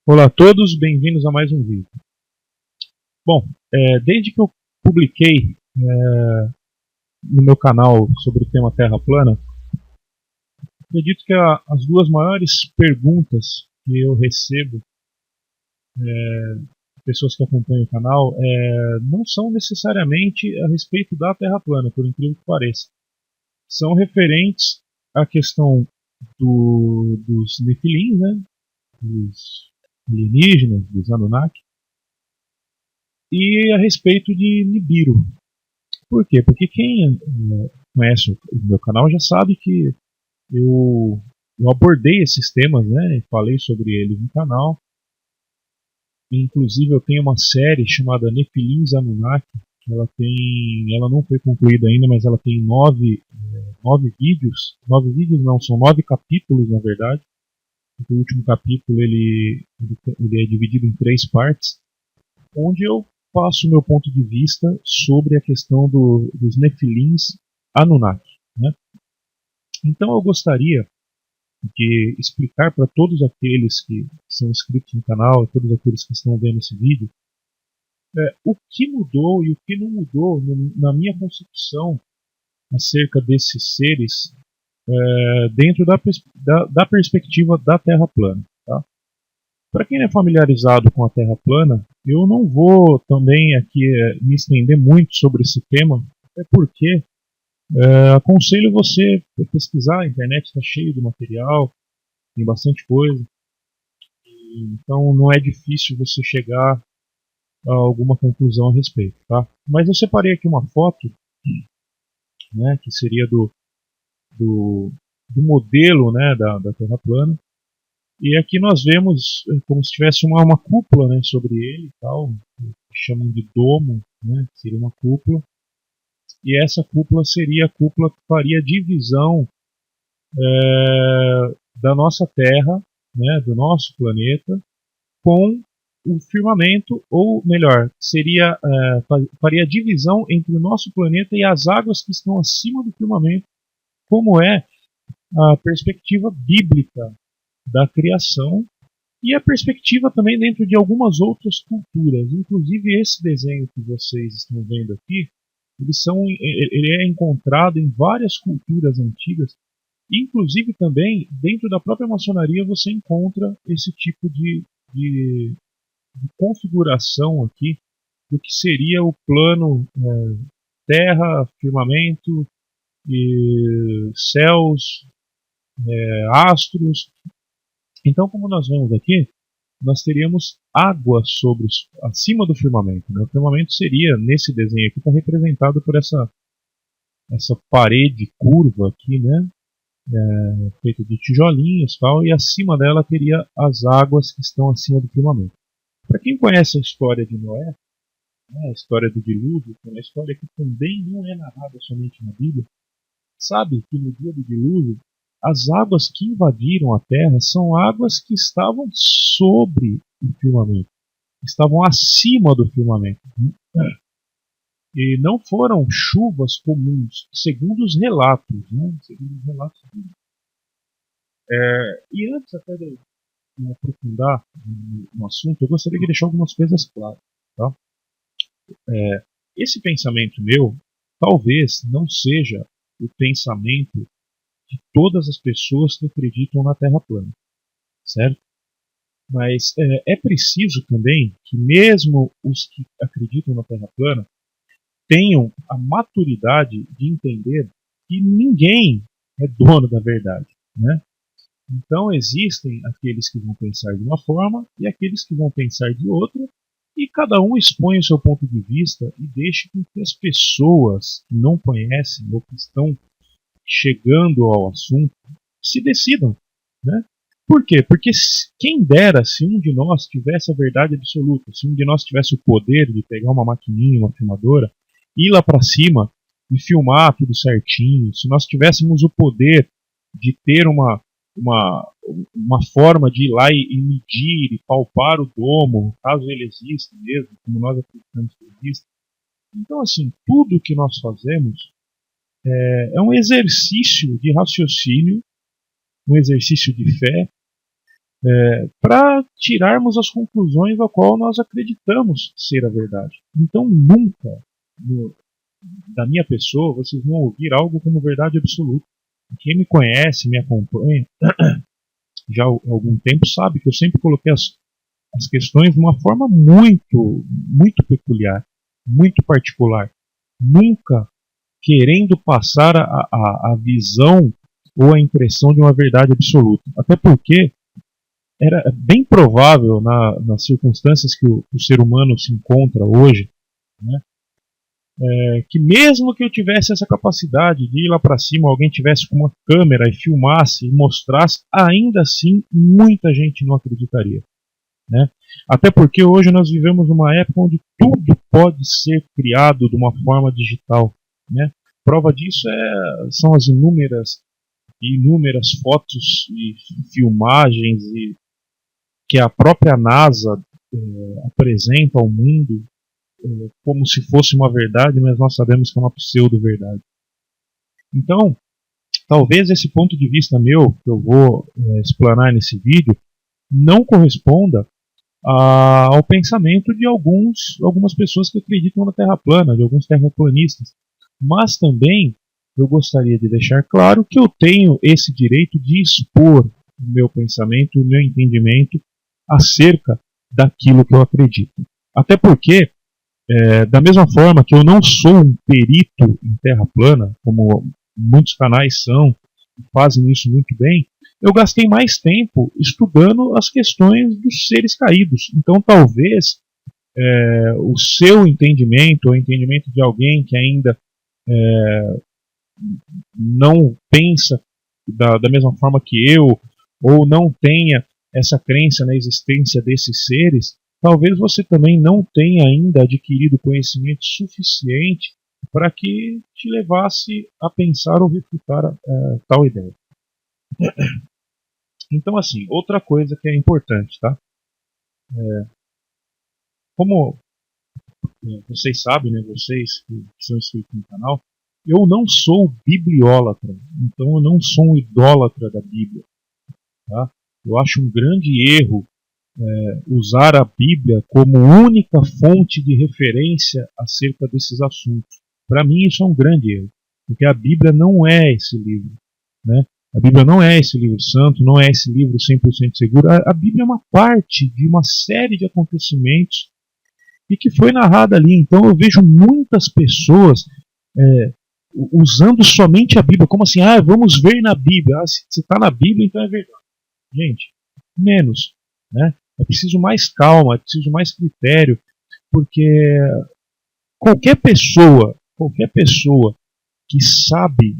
Olá a todos, bem-vindos a mais um vídeo. Bom, desde que eu publiquei no meu canal sobre o tema Terra plana, acredito que as duas maiores perguntas que eu recebo de pessoas que acompanham o canal não são necessariamente a respeito da Terra plana, por incrível que pareça. São referentes à questão dos Nefilim, né, dos alienígenas, dos Anunnaki, e a respeito de Nibiru. Por quê? Porque quem conhece o meu canal já sabe que eu abordei esses temas, né? Falei sobre eles no canal. Inclusive eu tenho uma série chamada Nefilim Anunnaki, que ela não foi concluída ainda, mas ela tem nove vídeos. 9 vídeos não, são 9 capítulos na verdade. O último capítulo ele é dividido em 3 partes, onde eu passo o meu ponto de vista sobre a questão dos Nefilins Anunnaki. Né? Então eu gostaria de explicar para todos aqueles que são inscritos no canal, todos aqueles que estão vendo esse vídeo, o que mudou e o que não mudou na minha concepção acerca desses seres dentro da perspectiva da Terra plana. Tá? Para quem não é familiarizado com a Terra plana, eu não vou também aqui me estender muito sobre esse tema, até porque aconselho você a pesquisar, a internet está cheia de material, tem bastante coisa, então não é difícil você chegar a alguma conclusão a respeito. Tá? Mas eu separei aqui uma foto, né, que seria do, do modelo, né, da Terra plana. E aqui nós vemos como se tivesse uma cúpula, né, sobre ele, tal, que chamam de domo, né, seria uma cúpula. E essa cúpula seria a cúpula que faria a divisão da nossa Terra, né, do nosso planeta, com o firmamento, ou melhor, faria a divisão entre o nosso planeta e as águas que estão acima do firmamento, como é a perspectiva bíblica da criação e a perspectiva também dentro de algumas outras culturas. Inclusive esse desenho que vocês estão vendo aqui, ele é encontrado em várias culturas antigas, inclusive também dentro da própria maçonaria você encontra esse tipo de configuração aqui do que seria o plano terra, firmamento, e céus, astros. Então, como nós vemos aqui, nós teríamos água acima do firmamento. Né? O firmamento seria, nesse desenho aqui, está representado por essa parede curva aqui, né? Feita de tijolinhos tal, e acima dela teria as águas que estão acima do firmamento. Para quem conhece a história de Noé, né, a história do dilúvio, que é uma história que também não é narrada somente na Bíblia, sabe que no dia do dilúvio as águas que invadiram a terra são águas que estavam sobre o firmamento, estavam acima do firmamento. E não foram chuvas comuns, segundo os relatos. Né? Segundo os relatos. E antes até de me aprofundar no assunto, eu gostaria de deixar algumas coisas claras. Tá? Esse pensamento meu talvez não seja o pensamento de todas as pessoas que acreditam na Terra plana, certo? Mas é preciso também que mesmo os que acreditam na Terra plana tenham a maturidade de entender que ninguém é dono da verdade, né? Então existem aqueles que vão pensar de uma forma e aqueles que vão pensar de outra, e cada um expõe o seu ponto de vista e deixa que as pessoas que não conhecem ou que estão chegando ao assunto se decidam, né? Por quê? Porque quem dera se um de nós tivesse a verdade absoluta, se um de nós tivesse o poder de pegar uma maquininha, uma filmadora, ir lá para cima e filmar tudo certinho, se nós tivéssemos o poder de ter uma forma de ir lá e medir e palpar o domo, caso ele exista mesmo, como nós acreditamos que existe. Então, assim, tudo que nós fazemos é um exercício de raciocínio, um exercício de fé, para tirarmos as conclusões ao qual nós acreditamos ser a verdade. Então nunca, da minha pessoa, vocês vão ouvir algo como verdade absoluta. Quem me conhece, me acompanha já há algum tempo, sabe que eu sempre coloquei as questões de uma forma muito peculiar, muito particular. Nunca querendo passar a visão ou a impressão de uma verdade absoluta. Até porque era bem provável, nas circunstâncias que o ser humano se encontra hoje, né, que mesmo que eu tivesse essa capacidade de ir lá para cima, alguém tivesse com uma câmera e filmasse e mostrasse, ainda assim muita gente não acreditaria. Né? Até porque hoje nós vivemos uma época onde tudo pode ser criado de uma forma digital. Né? Prova disso são as inúmeras fotos e filmagens que a própria NASA apresenta ao mundo como se fosse uma verdade, mas nós sabemos que é uma pseudo-verdade. Então, talvez esse ponto de vista meu, que eu vou explanar nesse vídeo, não corresponda ao pensamento de algumas pessoas que acreditam na Terra plana, de alguns terraplanistas. Mas também eu gostaria de deixar claro que eu tenho esse direito de expor o meu pensamento, o meu entendimento acerca daquilo que eu acredito. Até porque, da mesma forma que eu não sou um perito em Terra plana, como muitos canais são, fazem isso muito bem, eu gastei mais tempo estudando as questões dos seres caídos. Então talvez o seu entendimento, ou o entendimento de alguém que ainda não pensa da mesma forma que eu, ou não tenha essa crença na existência desses seres, talvez você também não tenha ainda adquirido conhecimento suficiente para que te levasse a pensar ou refutar tal ideia. Então, assim, outra coisa que é importante, tá? Como vocês sabem, né, vocês que são inscritos no canal, eu não sou bibliólatra, então eu não sou um idólatra da Bíblia. Tá? Eu acho um grande erro usar a Bíblia como única fonte de referência acerca desses assuntos. Para mim isso é um grande erro, porque a Bíblia não é esse livro. Né? A Bíblia não é esse livro santo, não é esse livro 100% seguro. A Bíblia é uma parte de uma série de acontecimentos e que foi narrada ali. Então eu vejo muitas pessoas usando somente a Bíblia, como assim, vamos ver na Bíblia. Se está na Bíblia, então é verdade. Gente, menos. Né? É preciso mais calma, é preciso mais critério, porque qualquer pessoa que sabe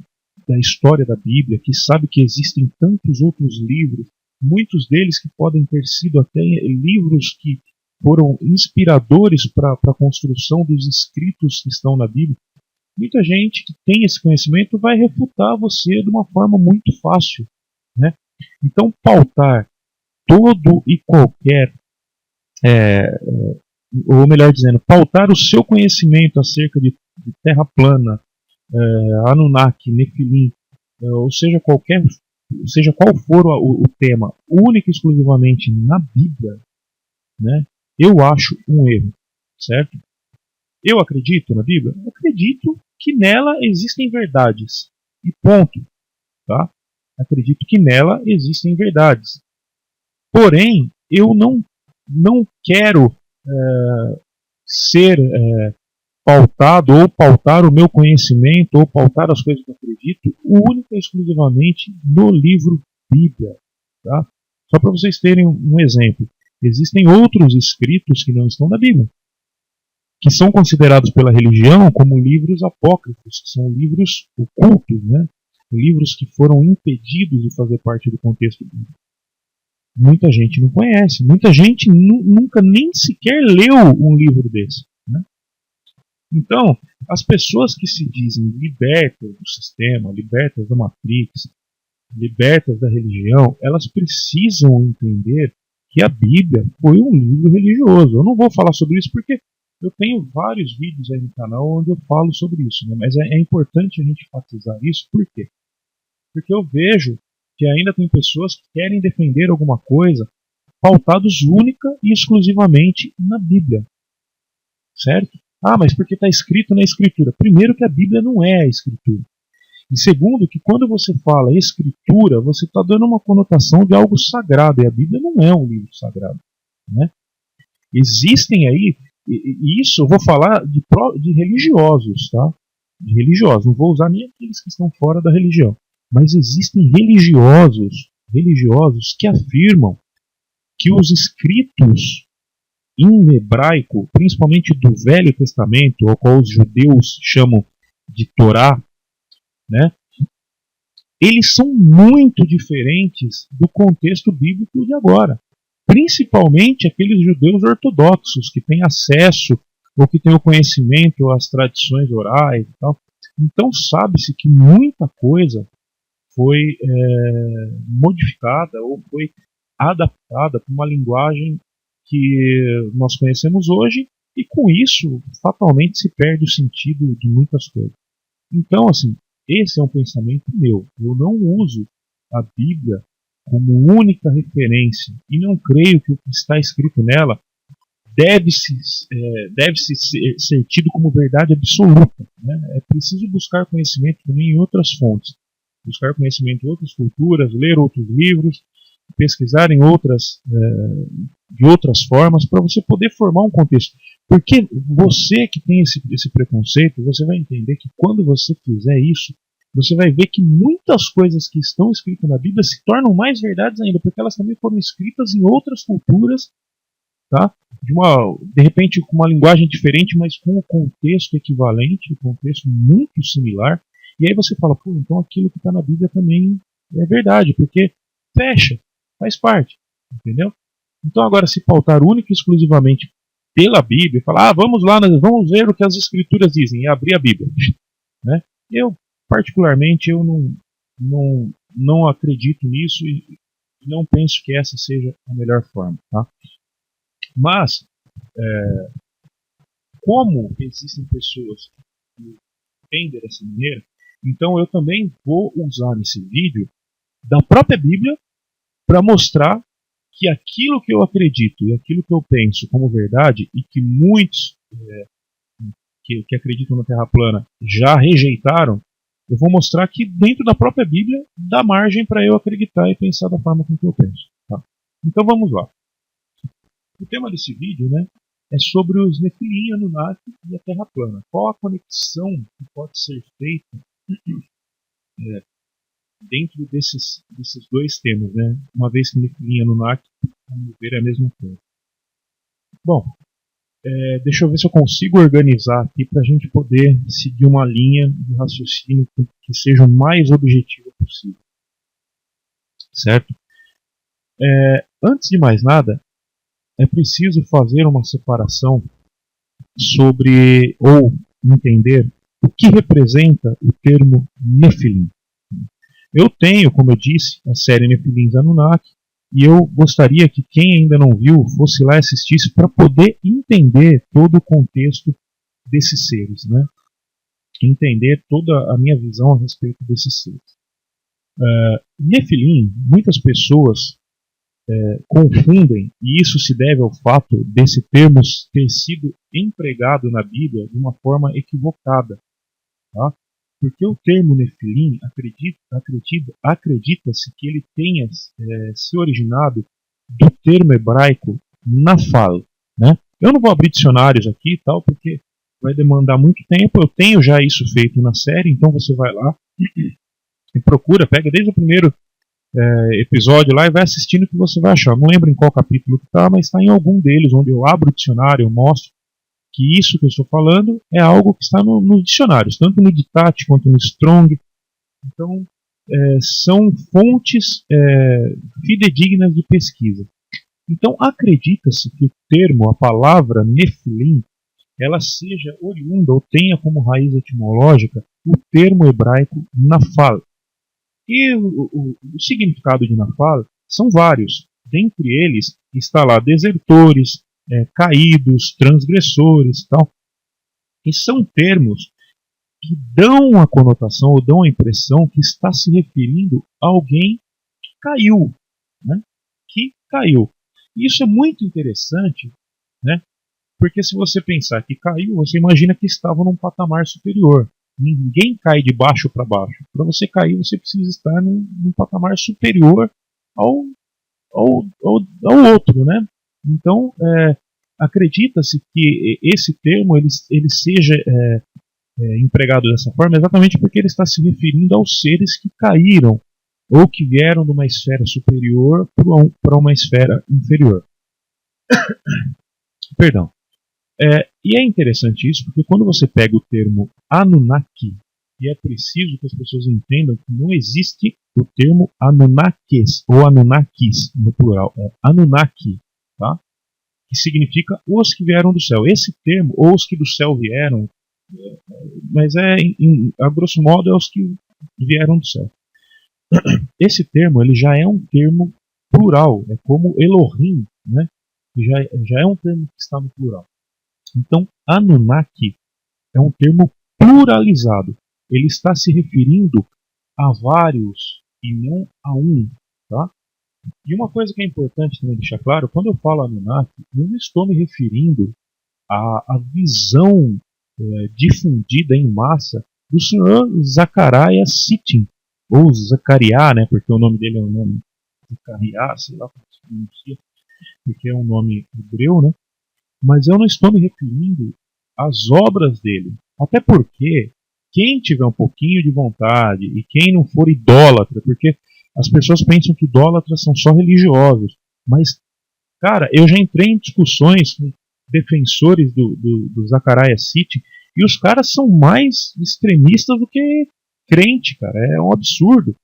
da história da Bíblia, que sabe que existem tantos outros livros, muitos deles que podem ter sido até livros que foram inspiradores para a construção dos escritos que estão na Bíblia, muita gente que tem esse conhecimento vai refutar você de uma forma muito fácil. Né? Então, pautar todo e qualquer, ou melhor dizendo, pautar o seu conhecimento acerca de Terra plana, Anunnaki, Nefilim, ou seja, qual for o tema, única e exclusivamente na Bíblia, né, eu acho um erro, certo? Eu acredito na Bíblia? Eu acredito que nela existem verdades, e ponto. Tá? Acredito que nela existem verdades. Porém, eu não quero ser pautado ou pautar o meu conhecimento ou pautar as coisas que eu acredito única e exclusivamente no livro Bíblia. Tá? Só para vocês terem um exemplo, existem outros escritos que não estão na Bíblia, que são considerados pela religião como livros apócrifos, que são livros ocultos, né? Livros que foram impedidos de fazer parte do contexto bíblico. Muita gente não conhece, muita gente nunca nem sequer leu um livro desse. Né? Então, as pessoas que se dizem libertas do sistema, libertas da Matrix, libertas da religião, elas precisam entender que a Bíblia foi um livro religioso. Eu não vou falar sobre isso porque eu tenho vários vídeos aí no canal onde eu falo sobre isso, né? Mas é importante a gente enfatizar isso. Por quê? Porque eu vejo que ainda tem pessoas que querem defender alguma coisa pautados única e exclusivamente na Bíblia. Certo? Ah, mas porque está escrito na Escritura? Primeiro, que a Bíblia não é a Escritura. E segundo, que quando você fala Escritura, você está dando uma conotação de algo sagrado, e a Bíblia não é um livro sagrado. Né? Existem aí, e isso eu vou falar de religiosos, tá? De religiosos, não vou usar nem aqueles que estão fora da religião. Mas existem religiosos que afirmam que os escritos em hebraico, principalmente do Velho Testamento, ao qual os judeus chamam de Torá, né, eles são muito diferentes do contexto bíblico de agora. Principalmente aqueles judeus ortodoxos que têm acesso ou que têm o conhecimento às tradições orais e tal. Então sabe-se que muita coisa foi modificada ou foi adaptada para uma linguagem que nós conhecemos hoje, e com isso fatalmente se perde o sentido de muitas coisas. Então, assim, esse é um pensamento meu. Eu não uso a Bíblia como única referência e não creio que o que está escrito nela deve-se ser tido como verdade absoluta. Né? É preciso buscar conhecimento também em outras fontes, buscar conhecimento em outras culturas, ler outros livros, pesquisar em de outras formas para você poder formar um contexto. Porque você que tem esse preconceito, você vai entender que quando você fizer isso, você vai ver que muitas coisas que estão escritas na Bíblia se tornam mais verdades ainda, porque elas também foram escritas em outras culturas, tá? De repente com uma linguagem diferente, mas com um contexto equivalente, um contexto muito similar. E aí você fala, pô, então aquilo que está na Bíblia também é verdade, porque fecha, faz parte, entendeu? Então agora se pautar única e exclusivamente pela Bíblia, e falar, vamos lá, vamos ver o que as Escrituras dizem, e abrir a Bíblia, né? Eu particularmente eu não acredito nisso e não penso que essa seja a melhor forma, tá? Mas como existem pessoas que entendem dessa maneira, então eu também vou usar nesse vídeo da própria Bíblia para mostrar que aquilo que eu acredito e aquilo que eu penso como verdade, e que muitos que acreditam na Terra plana já rejeitaram, eu vou mostrar que dentro da própria Bíblia dá margem para eu acreditar e pensar da forma com que eu penso. Tá? Então vamos lá. O tema desse vídeo, né, é sobre os Nefilim, Anunnaki e a Terra plana. Qual a conexão que pode ser feita dentro desses dois temas, né? Uma vez que Nefilim e Anunnaki, vamos ver, é a mesma coisa. Bom, deixa eu ver se eu consigo organizar aqui para a gente poder seguir uma linha de raciocínio que seja o mais objetivo possível. Certo? Antes de mais nada, é preciso fazer uma separação sobre, ou entender, o que representa o termo Nefilim. Eu tenho, como eu disse, a série Nefilim Anunnaki, e eu gostaria que quem ainda não viu fosse lá e assistisse para poder entender todo o contexto desses seres, né? Entender toda a minha visão a respeito desses seres. Nefilim, muitas pessoas confundem, e isso se deve ao fato desse termo ter sido empregado na Bíblia de uma forma equivocada. Tá? Porque o termo Nefilim, acredita-se que ele tenha se originado do termo hebraico Nafal. Né? Eu não vou abrir dicionários aqui e tal, porque vai demandar muito tempo. Eu tenho já isso feito na série, então você vai lá e procura, pega desde o primeiro episódio lá e vai assistindo que você vai achar. Não lembro em qual capítulo que está, mas está em algum deles, onde eu abro o dicionário, eu mostro que isso que eu estou falando é algo que está nos dicionários, tanto no Ditat quanto no Strong. Então, são fontes fidedignas de pesquisa. Então, acredita-se que o termo, a palavra Nefilim, ela seja oriunda ou tenha como raiz etimológica o termo hebraico Nafal. E o significado de Nafal são vários. Dentre eles está lá desertores, caídos, transgressores, tal. E são termos que dão a conotação ou dão a impressão que está se referindo a alguém que caiu, né? Que caiu. E isso é muito interessante, né? Porque se você pensar que caiu, você imagina que estava num patamar superior. Ninguém cai de baixo para baixo. Para você cair, você precisa estar num patamar superior ao, ao outro, né? Então, acredita-se que esse termo ele seja empregado dessa forma exatamente porque ele está se referindo aos seres que caíram ou que vieram de uma esfera superior para uma esfera inferior. Perdão. E é interessante isso porque quando você pega o termo Anunnaki, e é preciso que as pessoas entendam que não existe o termo Anunnakis ou Anunnakis no plural, é Anunnaki, tá? Que significa os que vieram do céu. Esse termo, ou os que do céu vieram, mas a grosso modo é os que vieram do céu. Esse termo ele já é um termo plural, é como Elohim, né? Já é um termo que está no plural. Então, Anunnaki é um termo pluralizado. Ele está se referindo a vários e não a um, tá? E uma coisa que é importante também deixar claro, quando eu falo Anunnaki, eu não estou me referindo à visão difundida em massa do senhor Zacarias Sitchin, ou Zacariá, né, porque o nome dele é um nome Zacariá, sei lá como se pronuncia, porque é um nome hebreu, né? Mas eu não estou me referindo às obras dele. Até porque quem tiver um pouquinho de vontade e quem não for idólatra, porque as pessoas pensam que idólatras são só religiosos, mas, cara, eu já entrei em discussões com defensores do Zacarias City e os caras são mais extremistas do que crente, cara. É um absurdo.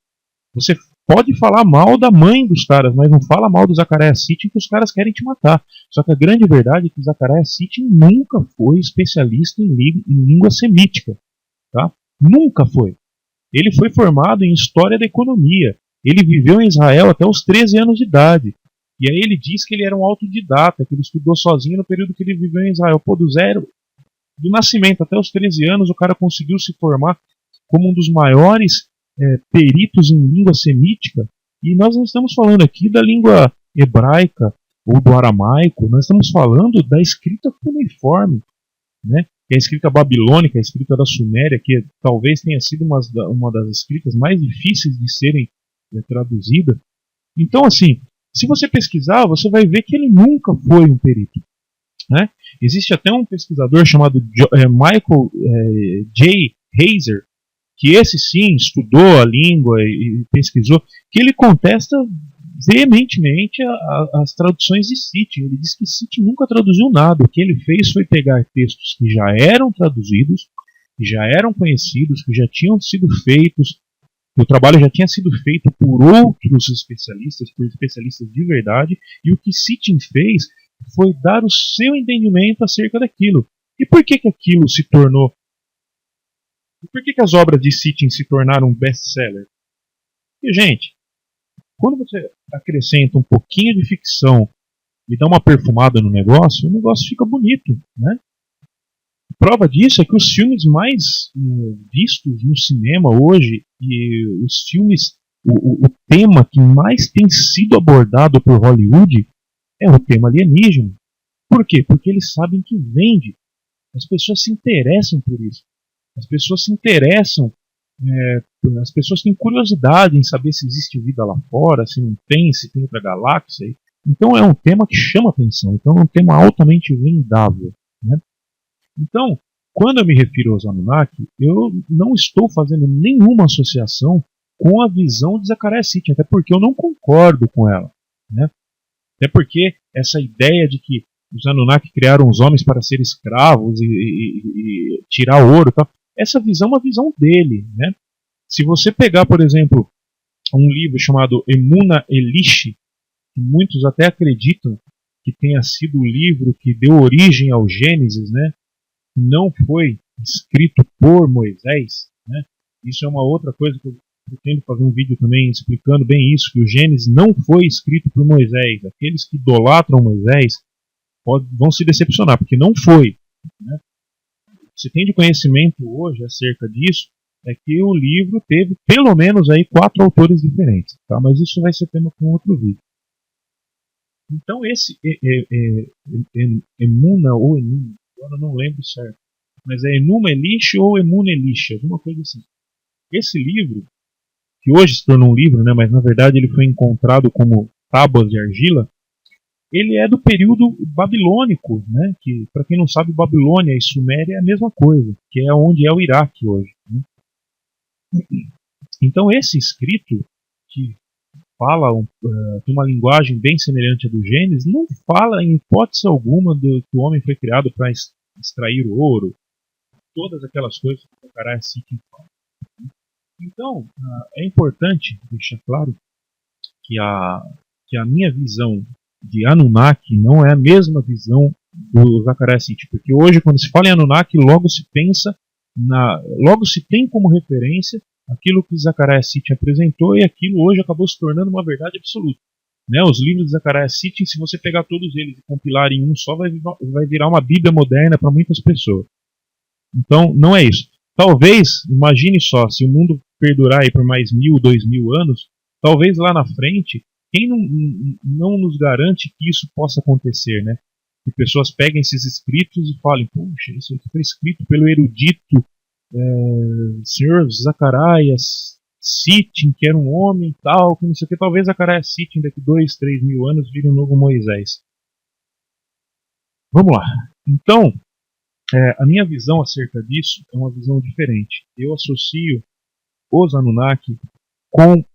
Você pode falar mal da mãe dos caras, mas não fala mal do Zacarias Sitchin que os caras querem te matar. Só que a grande verdade é que o Zacarias Sitchin nunca foi especialista em língua semítica. Tá? Nunca foi. Ele foi formado em história da economia. Ele viveu em Israel até os 13 anos de idade. E aí ele diz que ele era um autodidata, que ele estudou sozinho no período que ele viveu em Israel. Pô, do nascimento até os 13 anos, o cara conseguiu se formar como um dos maiores peritos em língua semítica, e nós não estamos falando aqui da língua hebraica ou do aramaico, nós estamos falando da escrita cuneiforme, né? Que é a escrita babilônica, a escrita da Suméria, que talvez tenha sido uma das escritas mais difíceis de serem traduzidas. Então, assim, se você pesquisar, você vai ver que ele nunca foi um perito. Né? Existe até um pesquisador chamado Michael J. Heiser, que esse sim estudou a língua e pesquisou, que ele contesta veementemente as traduções de Sitchin. Ele diz que Sitchin nunca traduziu nada. O que ele fez foi pegar textos que já eram traduzidos, que já eram conhecidos, que já tinham sido feitos, que o trabalho já tinha sido feito por outros especialistas, por especialistas de verdade, e o que Sitchin fez foi dar o seu entendimento acerca daquilo. E por que aquilo se tornou? E por que as obras de Sitchin se tornaram best-seller? Porque, gente, quando você acrescenta um pouquinho de ficção e dá uma perfumada no negócio, o negócio fica bonito, né? Prova disso é que os filmes mais vistos no cinema hoje e os filmes, o tema que mais tem sido abordado por Hollywood é o tema alienígena. Por quê? Porque eles sabem que vende. As pessoas se interessam por isso. As pessoas se interessam, as pessoas têm curiosidade em saber se existe vida lá fora, se não tem, se tem outra galáxia. Então é um tema que chama atenção, então é um tema altamente vendável. Né? Então, quando eu me refiro aos Anunnaki, eu não estou fazendo nenhuma associação com a visão de Zacarias Sitchin, até porque eu não concordo com ela. Né? Até porque essa ideia de que os Anunnaki criaram os homens para ser escravos e tirar ouro e tal, essa visão é uma visão dele. Né? Se você pegar, por exemplo, um livro chamado Emuna Elish, que muitos até acreditam que tenha sido o livro que deu origem ao Gênesis, né? Não foi escrito por Moisés. Né? Isso é uma outra coisa que eu pretendo fazer um vídeo também explicando bem isso, que o Gênesis não foi escrito por Moisés. Aqueles que idolatram Moisés vão se decepcionar, porque não foi. Né? Se tem de conhecimento hoje acerca disso, é que o livro teve pelo menos aí 4 autores diferentes. Tá? Mas isso vai ser tema com outro vídeo. Então esse Emuna ou Enuma, agora não lembro certo, mas é Enuma Elish ou Emuna Elish, alguma coisa assim. Esse livro, que hoje se tornou um livro, né, mas na verdade ele foi encontrado como tábuas de argila, ele é do período babilônico, né, que para quem não sabe, Babilônia e Suméria é a mesma coisa, que é onde é o Iraque hoje. Né? Então esse escrito, que fala, tem uma linguagem bem semelhante à do Gênesis, não fala em hipótese alguma que o homem foi criado para extrair o ouro, todas aquelas coisas que o Sacarai Sitchin fala. Então, é importante deixar claro que a minha visão de Anunnaki não é a mesma visão do Zecharia Sitchin, porque hoje, quando se fala em Anunnaki, logo se pensa, logo se tem como referência aquilo que Zecharia Sitchin apresentou, e aquilo hoje acabou se tornando uma verdade absoluta. Né? Os livros de Zecharia Sitchin, se você pegar todos eles e compilar em um só, vai virar uma Bíblia moderna para muitas pessoas. Então, não é isso. Talvez, imagine só, se o mundo perdurar aí por mais 1000, 2000 anos, talvez lá na frente, quem não nos garante que isso possa acontecer, né? Que pessoas peguem esses escritos e falem, puxa, isso aqui foi escrito pelo erudito senhor Zacarias Sitchin, que era um homem tal, que não sei o que. Talvez Zacarias Sitchin daqui 2, 3 mil anos vire um novo Moisés. Vamos lá. Então, a minha visão acerca disso é uma visão diferente. Eu associo os Anunnaki com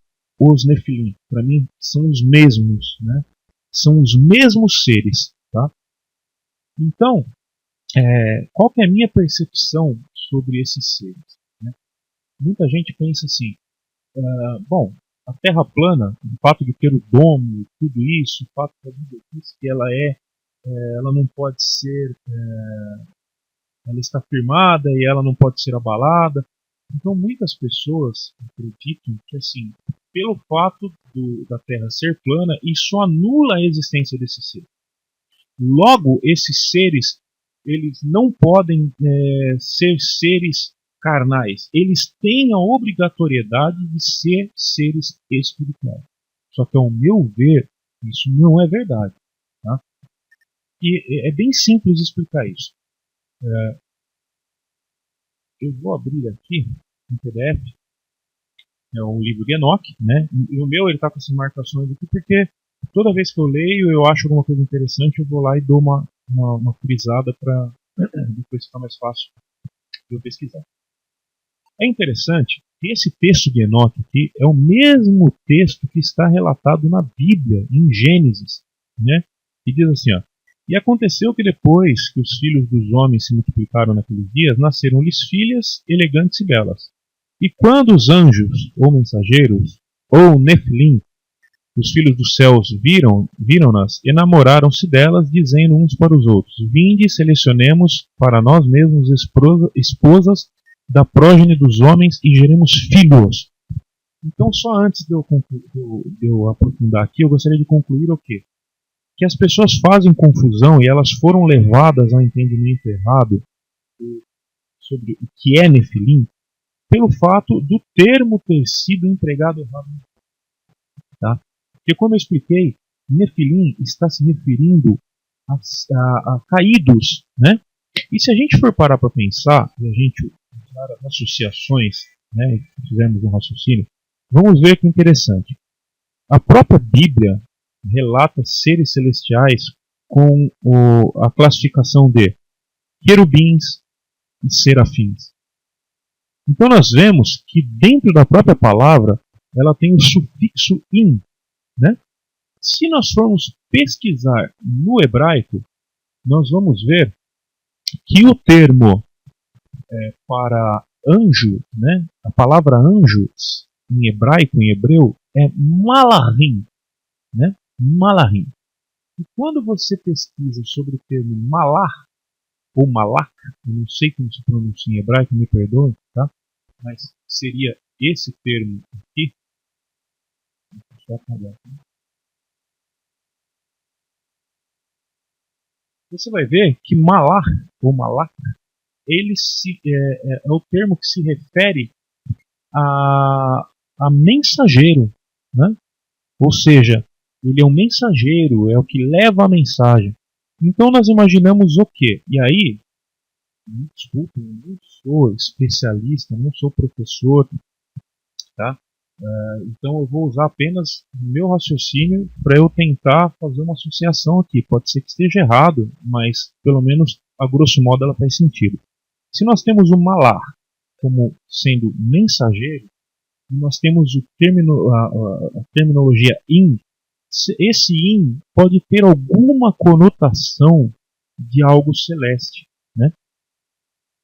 os Nefilim. Para mim, são os mesmos, né? São os mesmos seres, tá? Então, qual que é a minha percepção sobre esses seres? Né? Muita gente pensa assim, bom, a Terra plana, o fato de ter o domo, tudo isso, o fato que a Bíblia diz que ela não pode ser, ela está firmada e ela não pode ser abalada. Então muitas pessoas acreditam que assim, pelo fato da Terra ser plana, isso anula a existência desses seres. Logo, esses seres, eles não podem ser seres carnais. Eles têm a obrigatoriedade de ser seres espirituais. Só que, ao meu ver, isso não é verdade. Tá? E é bem simples explicar isso. Eu vou abrir aqui um PDF, é o livro de Enoch, né? E o meu ele está com essas marcações aqui porque toda vez que eu leio, eu acho alguma coisa interessante, eu vou lá e dou uma frisada para depois ficar mais fácil de eu pesquisar. É interessante que esse texto de Enoque aqui é o mesmo texto que está relatado na Bíblia, em Gênesis, né? E diz assim, ó, e aconteceu que depois que os filhos dos homens se multiplicaram naqueles dias, nasceram-lhes filhas elegantes e belas. E quando os anjos, ou mensageiros, ou Nefilim, os filhos dos céus viram-nas, enamoraram-se delas, dizendo uns para os outros, vinde, selecionemos para nós mesmos esposas da prógene dos homens e geremos filhos. Então, só antes de eu aprofundar aqui, eu gostaria de concluir o quê? Que as pessoas fazem confusão e elas foram levadas ao entendimento errado sobre o que é Nefilim pelo fato do termo ter sido empregado errado. Tá? Porque, como eu expliquei, Nefilim está se referindo a caídos, né? E se a gente for parar para pensar, e a gente usar as associações, né, fizermos um raciocínio, vamos ver que interessante. A própria Bíblia relata seres celestiais com a classificação de querubins e serafins. Então nós vemos que dentro da própria palavra ela tem o sufixo in, né? Se nós formos pesquisar no hebraico, nós vamos ver que o termo para anjo, né, a palavra anjo em hebraico, em hebreu, é malachim, né? Malachim. E quando você pesquisa sobre o termo malach, ou malach, eu não sei como se pronuncia em hebraico, me perdoe, tá? Mas seria esse termo aqui. Deixa eu apagar aqui. Você vai ver que malach, ou malach, ele é o termo que se refere a mensageiro, né? Ou seja, Ele é um mensageiro, é o que leva a mensagem. Então nós imaginamos o quê? E aí, me desculpe, eu não sou especialista, não sou professor, tá? Então eu vou usar apenas o meu raciocínio para eu tentar fazer uma associação aqui. Pode ser que esteja errado, mas pelo menos a grosso modo ela faz sentido. Se nós temos o malar como sendo mensageiro, e nós temos a terminologia in, esse in pode ter alguma conotação de algo celeste, né?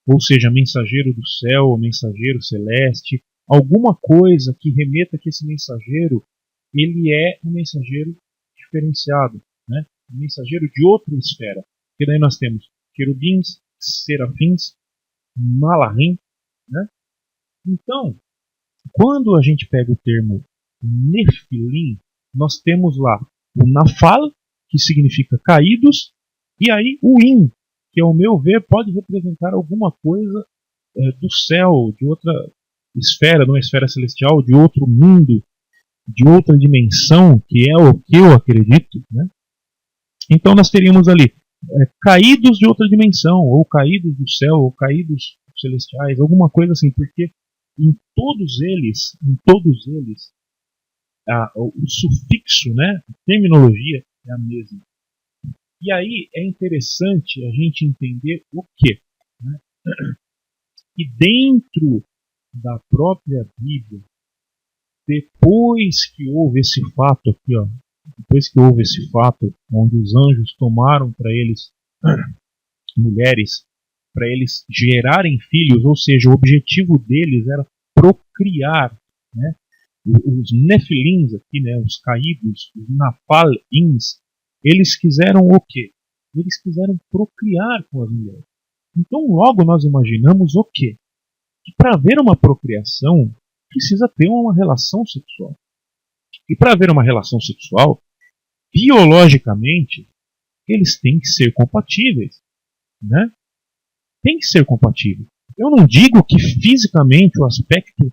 Ou seja, mensageiro do céu, mensageiro celeste, alguma coisa que remeta que esse mensageiro ele é um mensageiro diferenciado, né? Um mensageiro de outra esfera. Porque daí nós temos querubins, serafins, malahim, né? Então, quando a gente pega o termo Nefilim, nós temos lá o Nafal, que significa caídos, e aí o In, que ao meu ver pode representar alguma coisa do céu, de outra esfera, de uma esfera celestial, de outro mundo, de outra dimensão, que é o que eu acredito, né? Então nós teríamos ali caídos de outra dimensão, ou caídos do céu, ou caídos celestiais, alguma coisa assim, porque em todos eles, o sufixo, né, a terminologia é a mesma. E aí é interessante a gente entender o quê? Né? Que dentro da própria Bíblia, depois que houve esse fato aqui, ó, depois que houve esse fato onde os anjos tomaram para eles mulheres, para eles gerarem filhos, ou seja, o objetivo deles era procriar, né? Os nefilins aqui, né, os caídos, os nafalins, eles quiseram o quê? Eles quiseram procriar com as mulheres. Então logo nós imaginamos o quê? Que para haver uma procriação precisa ter uma relação sexual. E para haver uma relação sexual, biologicamente, eles têm que ser compatíveis, né? Tem que ser compatível. Eu não digo que fisicamente o aspecto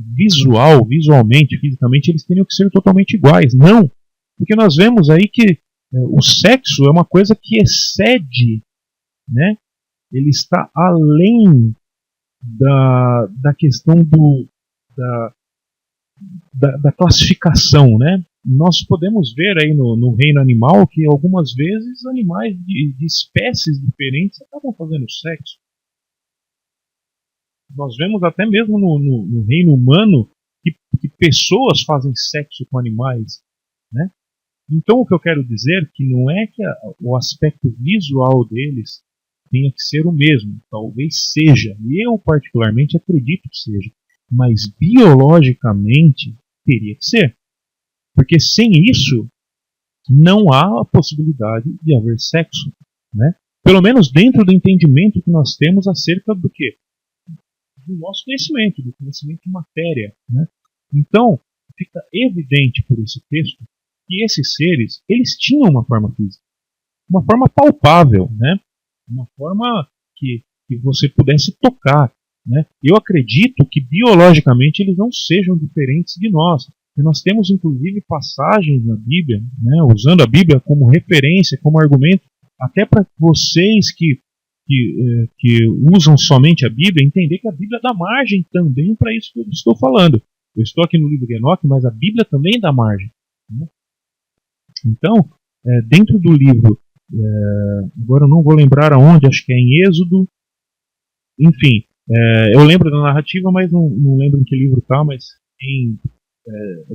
visualmente, fisicamente, eles teriam que ser totalmente iguais. Não. Porque nós vemos aí que o sexo é uma coisa que excede, né? Ele está além da questão da classificação, né? Nós podemos ver aí no reino animal que algumas vezes animais de espécies diferentes acabam fazendo sexo. Nós vemos até mesmo no reino humano que pessoas fazem sexo com animais, né? Então o que eu quero dizer é que não é que o aspecto visual deles tenha que ser o mesmo, talvez seja, e eu particularmente acredito que seja, mas biologicamente teria que ser, porque sem isso não há a possibilidade de haver sexo, né? Pelo menos dentro do entendimento que nós temos acerca do quê? Do nosso conhecimento, do conhecimento de matéria, né? Então, fica evidente por esse texto que esses seres, eles tinham uma forma física, uma forma palpável, né? Uma forma que você pudesse tocar, né? Eu acredito que biologicamente eles não sejam diferentes de nós. E nós temos inclusive passagens na Bíblia, né? Usando a Bíblia como referência, como argumento, até para vocês que usam somente a Bíblia, entender que a Bíblia dá margem também para isso que eu estou falando. Eu estou aqui no livro de Enoque, mas a Bíblia também dá margem, né? Então, dentro do livro, agora eu não vou lembrar aonde, acho que é em Êxodo, enfim, eu lembro da narrativa, mas não lembro em que livro está, mas quem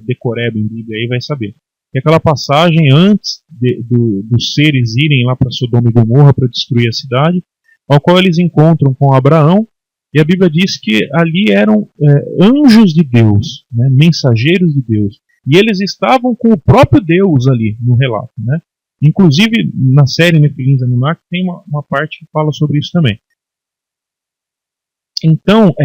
decoreba em Bíblia aí vai saber. É aquela passagem antes dos seres irem lá para Sodoma e Gomorra para destruir a cidade, ao qual eles encontram com Abraão, e a Bíblia diz que ali eram anjos de Deus, né, mensageiros de Deus, e eles estavam com o próprio Deus ali no relato, né? Inclusive na série Nefilins Anunnaki tem uma parte que fala sobre isso também. Então,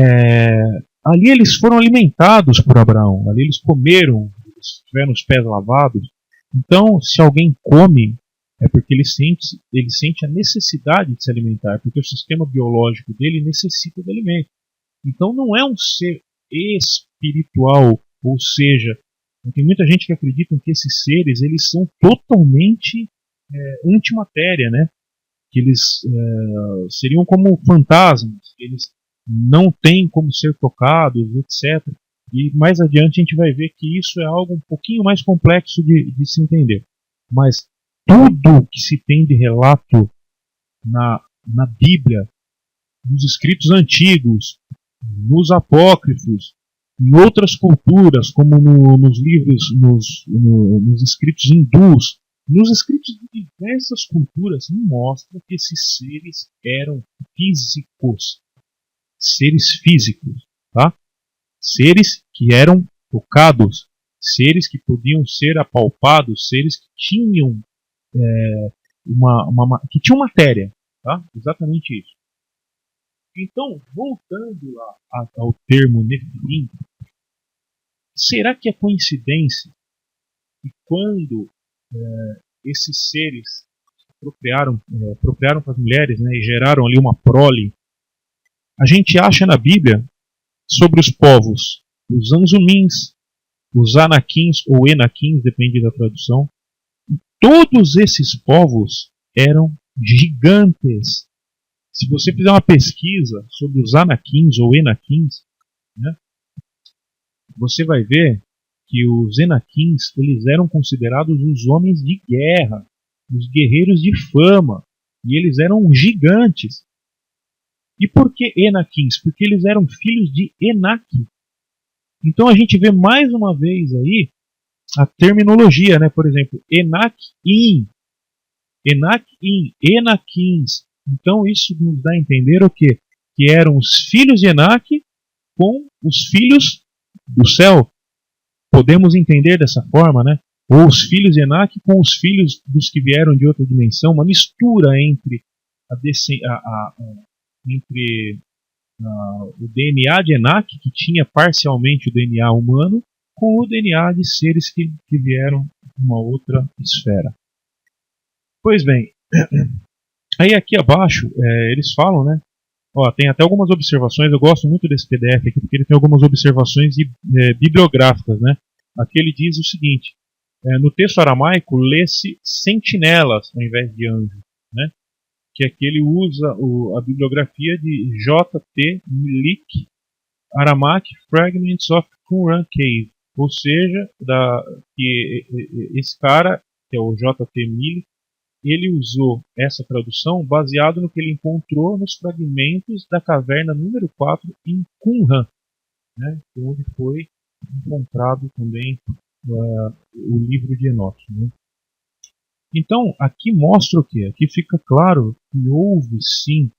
ali eles foram alimentados por Abraão, ali eles comeram, eles tiveram os pés lavados. Então, se alguém come, é porque ele sente a necessidade de se alimentar, porque o sistema biológico dele necessita de alimento. Então não é um ser espiritual, ou seja, Tem muita gente que acredita que esses seres eles são totalmente antimatéria, né? Que eles seriam como fantasmas, que eles não têm como ser tocados, etc. E mais adiante a gente vai ver que isso é algo um pouquinho mais complexo de se entender. Mas tudo que se tem de relato na Bíblia, nos escritos antigos, nos apócrifos, em outras culturas, como nos livros, nos escritos hindus, nos escritos de diversas culturas, mostra que esses seres eram físicos, seres físicos, tá? Seres que eram tocados, seres que podiam ser apalpados, seres que tinham que tinham matéria, tá? Exatamente isso. Então, voltando lá ao termo Nefilim, será que é coincidência que quando esses seres procriaram com as mulheres, né, e geraram ali uma prole, a gente acha na Bíblia sobre os povos, os Anzumins, os Anaquins ou Enaquins, depende da tradução, e todos esses povos eram gigantes. Se você fizer uma pesquisa sobre os Anaquins ou Enaquins, né, você vai ver que os Enaquins eles eram considerados os homens de guerra, os guerreiros de fama, e eles eram gigantes. E por que Enaquins? Porque eles eram filhos de Enac. Então a gente vê mais uma vez aí a terminologia, né? Por exemplo, Enaquim, Enaquins. Então isso nos dá a entender o quê? Que eram os filhos de Enac com os filhos do céu. Podemos entender dessa forma, né? Ou os filhos de Enac com os filhos dos que vieram de outra dimensão, uma mistura entre o DNA de Enac, que tinha parcialmente o DNA humano, com o DNA de seres que vieram de uma outra esfera. Pois bem, aí aqui abaixo eles falam, né? Ó, tem até algumas observações, eu gosto muito desse PDF aqui, porque ele tem algumas observações bibliográficas, né? Aqui ele diz o seguinte, no texto aramaico lê-se sentinelas ao invés de anjo, né? Que aqui ele usa a bibliografia de J.T. Milik, Aramaic Fragments of Qumran Cave, ou seja, que esse cara, que é o J.T. Milik, ele usou essa tradução baseado no que ele encontrou nos fragmentos da caverna número 4 em Qumran, né, onde foi encontrado também o livro de Enoque. Né. Então, aqui mostra o quê? Aqui fica claro que houve sim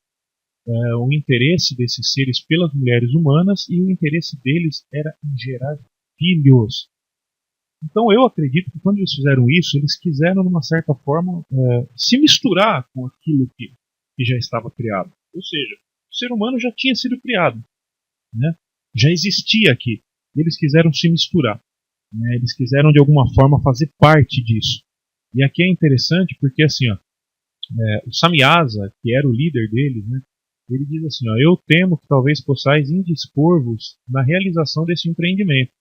o interesse desses seres pelas mulheres humanas e o interesse deles era em gerar filhos. Então eu acredito que quando eles fizeram isso, eles quiseram, de uma certa forma, se misturar com aquilo que já estava criado. Ou seja, o ser humano já tinha sido criado, né? Já existia aqui. Eles quiseram se misturar, né? Eles quiseram, de alguma forma, fazer parte disso. E aqui é interessante porque assim, ó, o Samyaza, que era o líder deles, né, ele diz assim, ó, eu temo que talvez possais indispor-vos na realização desse empreendimento,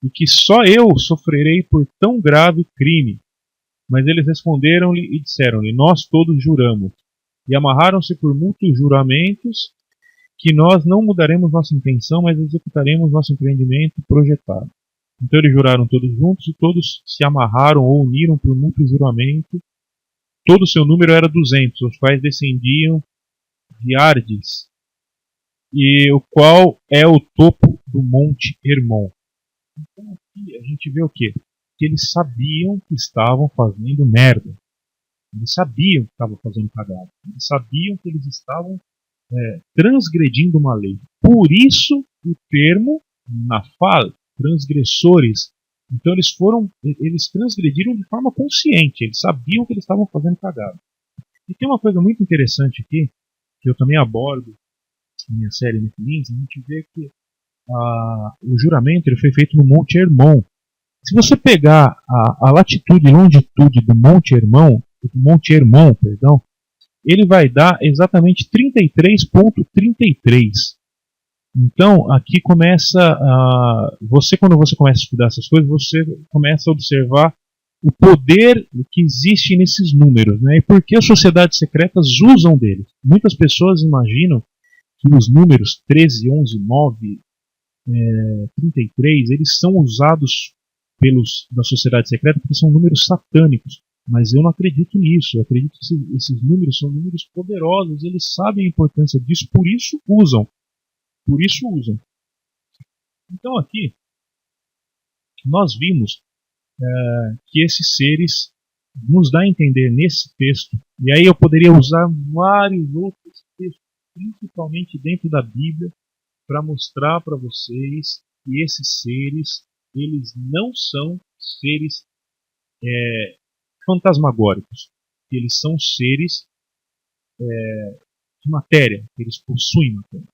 e que só eu sofrerei por tão grave crime. Mas eles responderam-lhe e disseram-lhe, nós todos juramos, e amarraram-se por mútuos juramentos, que nós não mudaremos nossa intenção, mas executaremos nosso empreendimento projetado. Então eles juraram todos juntos, e todos se amarraram ou uniram por mútuo juramento. Todo o seu número era 200, os quais descendiam de Ardis, e o qual é o topo do Monte Hermon. Então aqui a gente vê o quê? Que eles sabiam que estavam fazendo merda. Eles sabiam que estavam fazendo cagada. Eles sabiam que eles estavam transgredindo uma lei. Por isso o termo Nafal, transgressores. Então eles transgrediram de forma consciente. Eles sabiam que eles estavam fazendo cagada. E tem uma coisa muito interessante aqui, que eu também abordo na minha série Nefilim, a gente vê que o juramento ele foi feito no Monte Hermon. Se você pegar a latitude e longitude do Monte Hermon, ele vai dar exatamente 33,33. Então, aqui começa quando você começa a estudar essas coisas, você começa a observar o poder que existe nesses números, né? E por que as sociedades secretas usam deles. Muitas pessoas imaginam que os números 13, 11, 9, 33, eles são usados da sociedade secreta porque são números satânicos. Mas eu não acredito nisso. Eu acredito que esses números são números poderosos. Eles sabem a importância disso, por isso usam. Então aqui nós vimos que esses seres nos dá a entender nesse texto, e aí eu poderia usar vários outros textos, principalmente dentro da Bíblia, para mostrar para vocês que esses seres, eles não são seres fantasmagóricos, eles são seres de matéria, eles possuem matéria,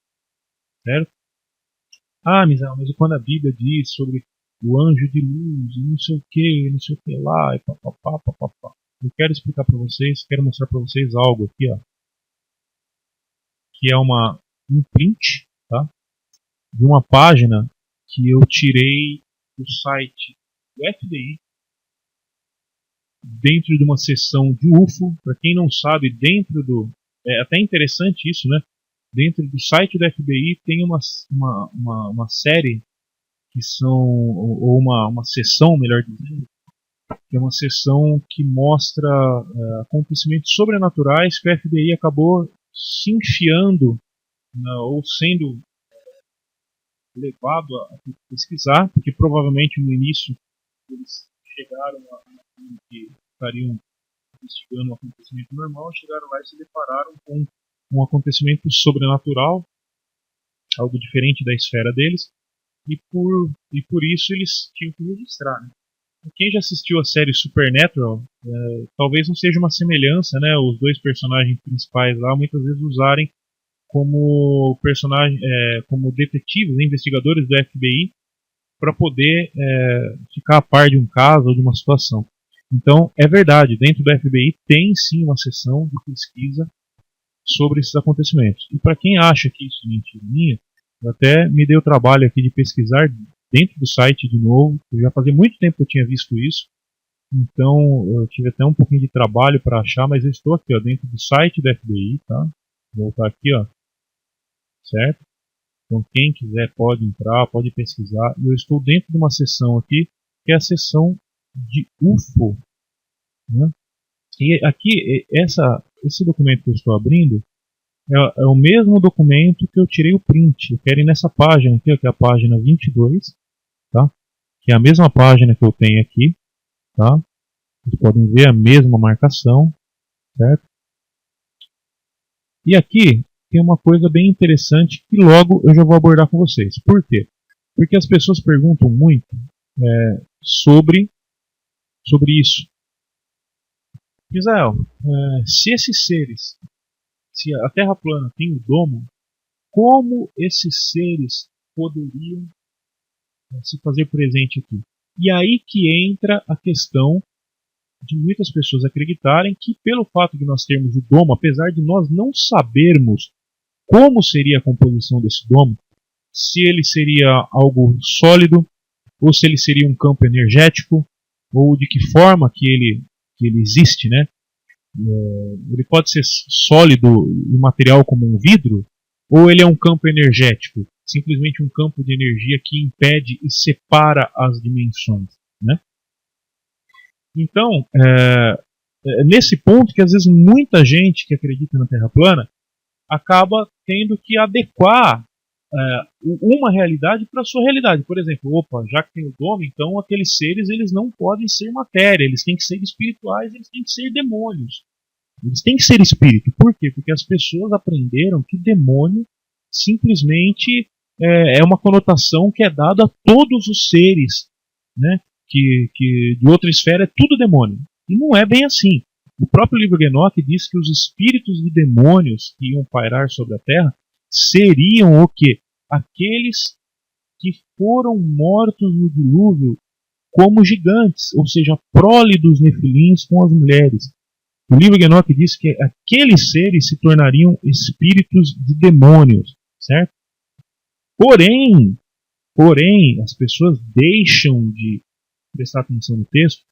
certo? Misael, mas quando a Bíblia diz sobre o anjo de luz e não sei o que lá, e papapá. Eu quero explicar para vocês, quero mostrar para vocês algo aqui, ó, que é um print, tá, de uma página que eu tirei do site do FBI, dentro de uma seção de UFO. Para quem não sabe, é até interessante isso, né? Dentro do site do FBI tem uma série que são, ou uma seção, melhor dizendo, que é uma seção que mostra acontecimentos sobrenaturais que o FBI acabou se enfiando, ou sendo levado a pesquisar, porque provavelmente no início eles chegaram a que estariam investigando um acontecimento normal, chegaram lá e se depararam com um acontecimento sobrenatural, algo diferente da esfera deles, e por isso eles tinham que registrar, né? Quem já assistiu a série Supernatural, talvez não seja uma semelhança, né? Os dois personagens principais lá muitas vezes usarem como como detetives, investigadores do FBI, para poder ficar a par de um caso ou de uma situação. Então, é verdade, dentro do FBI tem sim uma seção de pesquisa sobre esses acontecimentos. E para quem acha que isso é mentira minha, eu até me dei o trabalho aqui de pesquisar dentro do site de novo. Eu já fazia muito tempo que eu tinha visto isso, então eu tive até um pouquinho de trabalho para achar, mas eu estou aqui, ó, dentro do site do FBI, tá? Vou voltar aqui, ó, certo? Então quem quiser pode entrar, pode pesquisar. Eu estou dentro de uma seção aqui, que é a seção de UFO, né? E aqui, esse documento que eu estou abrindo é o mesmo documento que eu tirei o print. Eu quero ir nessa página aqui, ó, que é a página 22, tá? Que é a mesma página que eu tenho aqui, tá? Vocês podem ver a mesma marcação, certo? E aqui tem uma coisa bem interessante que logo eu já vou abordar com vocês. Por quê? Porque as pessoas perguntam muito sobre isso. Israel, se esses seres, se a Terra plana tem o domo, como esses seres poderiam se fazer presente aqui? E aí que entra a questão de muitas pessoas acreditarem que, pelo fato de nós termos o domo, apesar de nós não sabermos como seria a composição desse domo, se ele seria algo sólido, ou se ele seria um campo energético, ou de que forma que ele existe, né? Ele pode ser sólido e material como um vidro, ou ele é um campo energético, simplesmente um campo de energia que impede e separa as dimensões, né? Então, nesse ponto que às vezes muita gente que acredita na Terra plana acaba tendo que adequar uma realidade para a sua realidade. Por exemplo, já que tem o domo, então aqueles seres eles não podem ser matéria, eles têm que ser espirituais, eles têm que ser demônios. Eles têm que ser espírito. Por quê? Porque as pessoas aprenderam que demônio simplesmente é uma conotação que é dada a todos os seres, né? Que de outra esfera é tudo demônio. E não é bem assim. O próprio livro de Enoque diz que os espíritos de demônios que iam pairar sobre a terra seriam o quê? Aqueles que foram mortos no dilúvio como gigantes, ou seja, prole dos nefilins com as mulheres. O livro de Enoque diz que aqueles seres se tornariam espíritos de demônios, certo? Porém, as pessoas deixam de prestar atenção no texto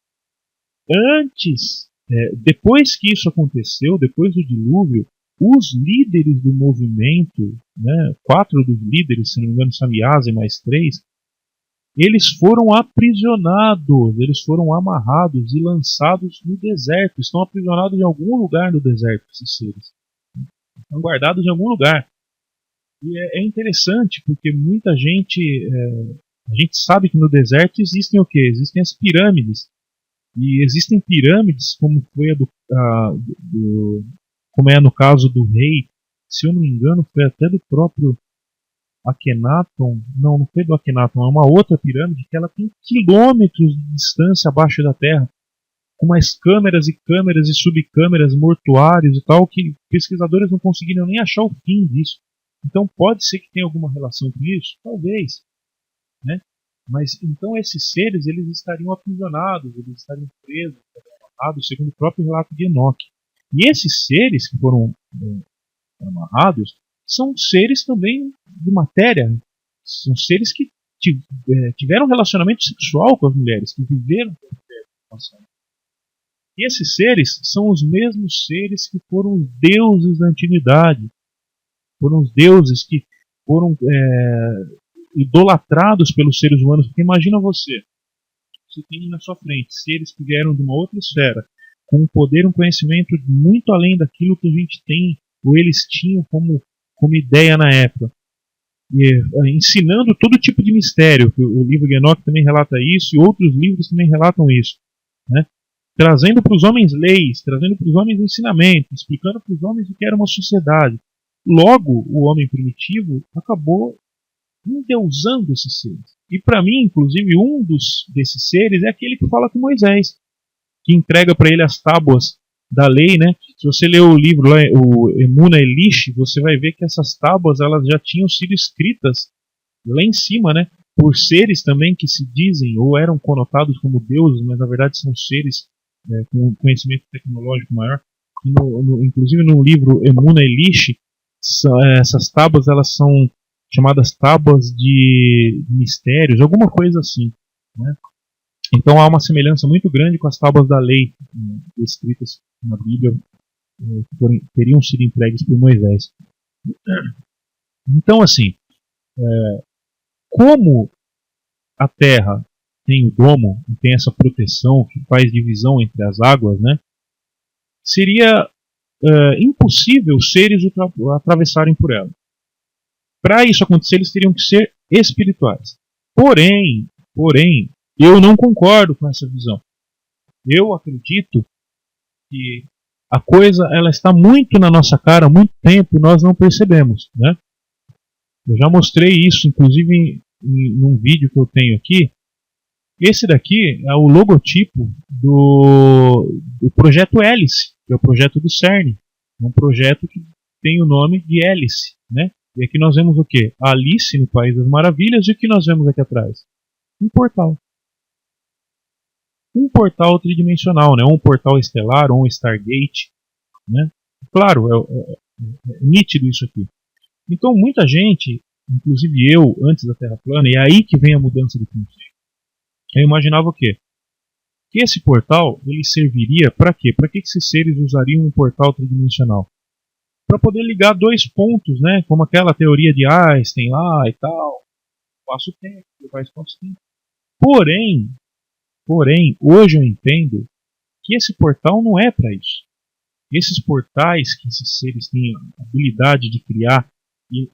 antes, depois que isso aconteceu, depois do dilúvio, os líderes do movimento, né, 4 dos líderes, se não me engano, Samiasa e mais 3, eles foram aprisionados, eles foram amarrados e lançados no deserto. Estão aprisionados em algum lugar no deserto, esses seres. Estão guardados em algum lugar. E é interessante, porque muita gente, a gente sabe que no deserto existem o quê? Existem as pirâmides. E existem pirâmides, como foi como é no caso do rei, se eu não me engano, foi até do próprio Akhenaton. Não foi do Akhenaton, é uma outra pirâmide que ela tem quilômetros de distância abaixo da terra, com mais câmeras e câmeras e subcâmeras, mortuários e tal, que pesquisadores não conseguiram nem achar o fim disso. Então pode ser que tenha alguma relação com isso? Talvez, né? Mas então esses seres, eles estariam aprisionados, eles estariam presos, amarrados, segundo o próprio relato de Enoque. E esses seres que foram amarrados são seres também de matéria, são seres que tiveram relacionamento sexual com as mulheres, que viveram com as mulheres. E esses seres são os mesmos seres que foram os deuses da antiguidade, foram os deuses que foram idolatrados pelos seres humanos. Porque imagina você tem na sua frente seres que vieram de uma outra esfera, com um poder, um conhecimento muito além daquilo que a gente tem, ou eles tinham como ideia na época, ensinando todo tipo de mistério. O livro de Enoque também relata isso, e outros livros também relatam isso, né? Trazendo para os homens leis, trazendo para os homens ensinamento, explicando para os homens o que era uma sociedade. Logo, o homem primitivo acabou endeusando esses seres. E para mim, inclusive, desses seres é aquele que fala com Moisés, que entrega para ele as tábuas da lei, né? Se você ler o livro lá, o Emuna Elish, você vai ver que essas tábuas elas já tinham sido escritas lá em cima, né? Por seres também que se dizem ou eram conotados como deuses, mas na verdade são seres com conhecimento tecnológico maior. Inclusive no livro Emuna Elish, essas tábuas elas são chamadas tábuas de mistérios, alguma coisa assim, né? Então há uma semelhança muito grande com as tábuas da lei escritas na Bíblia, que teriam sido entregues por Moisés. Então, assim, como a Terra tem o domo e tem essa proteção que faz divisão entre as águas, né? Seria impossível seres atravessarem por ela. Para isso acontecer, eles teriam que ser espirituais. Porém, eu não concordo com essa visão. Eu acredito que a coisa ela está muito na nossa cara há muito tempo e nós não percebemos, né? Eu já mostrei isso, inclusive, num vídeo que eu tenho aqui. Esse daqui é o logotipo do projeto Hélice, que é o projeto do CERN. É um projeto que tem o nome de Hélice, né? E aqui nós vemos o quê? Alice no País das Maravilhas. E o que nós vemos aqui atrás? Um portal. Um portal tridimensional, né? Um portal estelar ou um Stargate, né? Claro, é nítido isso aqui. Então muita gente, inclusive eu, antes da Terra plana, e é aí que vem a mudança de conceito. Eu imaginava o quê? Que esse portal ele serviria para quê? Para que esses seres usariam um portal tridimensional? Para poder ligar dois pontos, né? Como aquela teoria de Einstein lá e tal. Espaço-tempo, levar espaço-tempo. Porém, hoje eu entendo que esse portal não é para isso. Esses portais que esses seres têm a habilidade de criar, e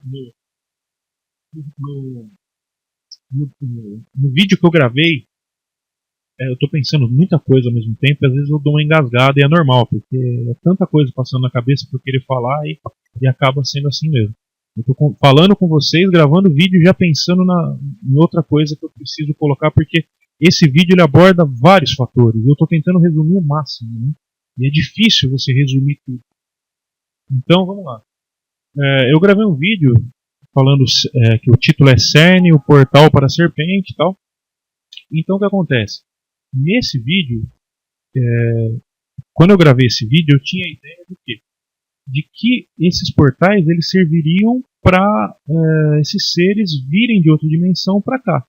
no vídeo que eu gravei, eu estou pensando muita coisa ao mesmo tempo, e às vezes eu dou uma engasgada e é normal, porque é tanta coisa passando na cabeça que eu querer falar e acaba sendo assim mesmo. Eu estou falando com vocês, gravando vídeo já pensando em outra coisa que eu preciso colocar, porque esse vídeo ele aborda vários fatores. Eu estou tentando resumir o máximo, né? E é difícil você resumir tudo. Então vamos lá. Eu gravei um vídeo falando que o título é CERN, o portal para a serpente e tal. Então o que acontece? Nesse vídeo, quando eu gravei esse vídeo, eu tinha a ideia do quê? De que esses portais eles serviriam para esses seres virem de outra dimensão para cá.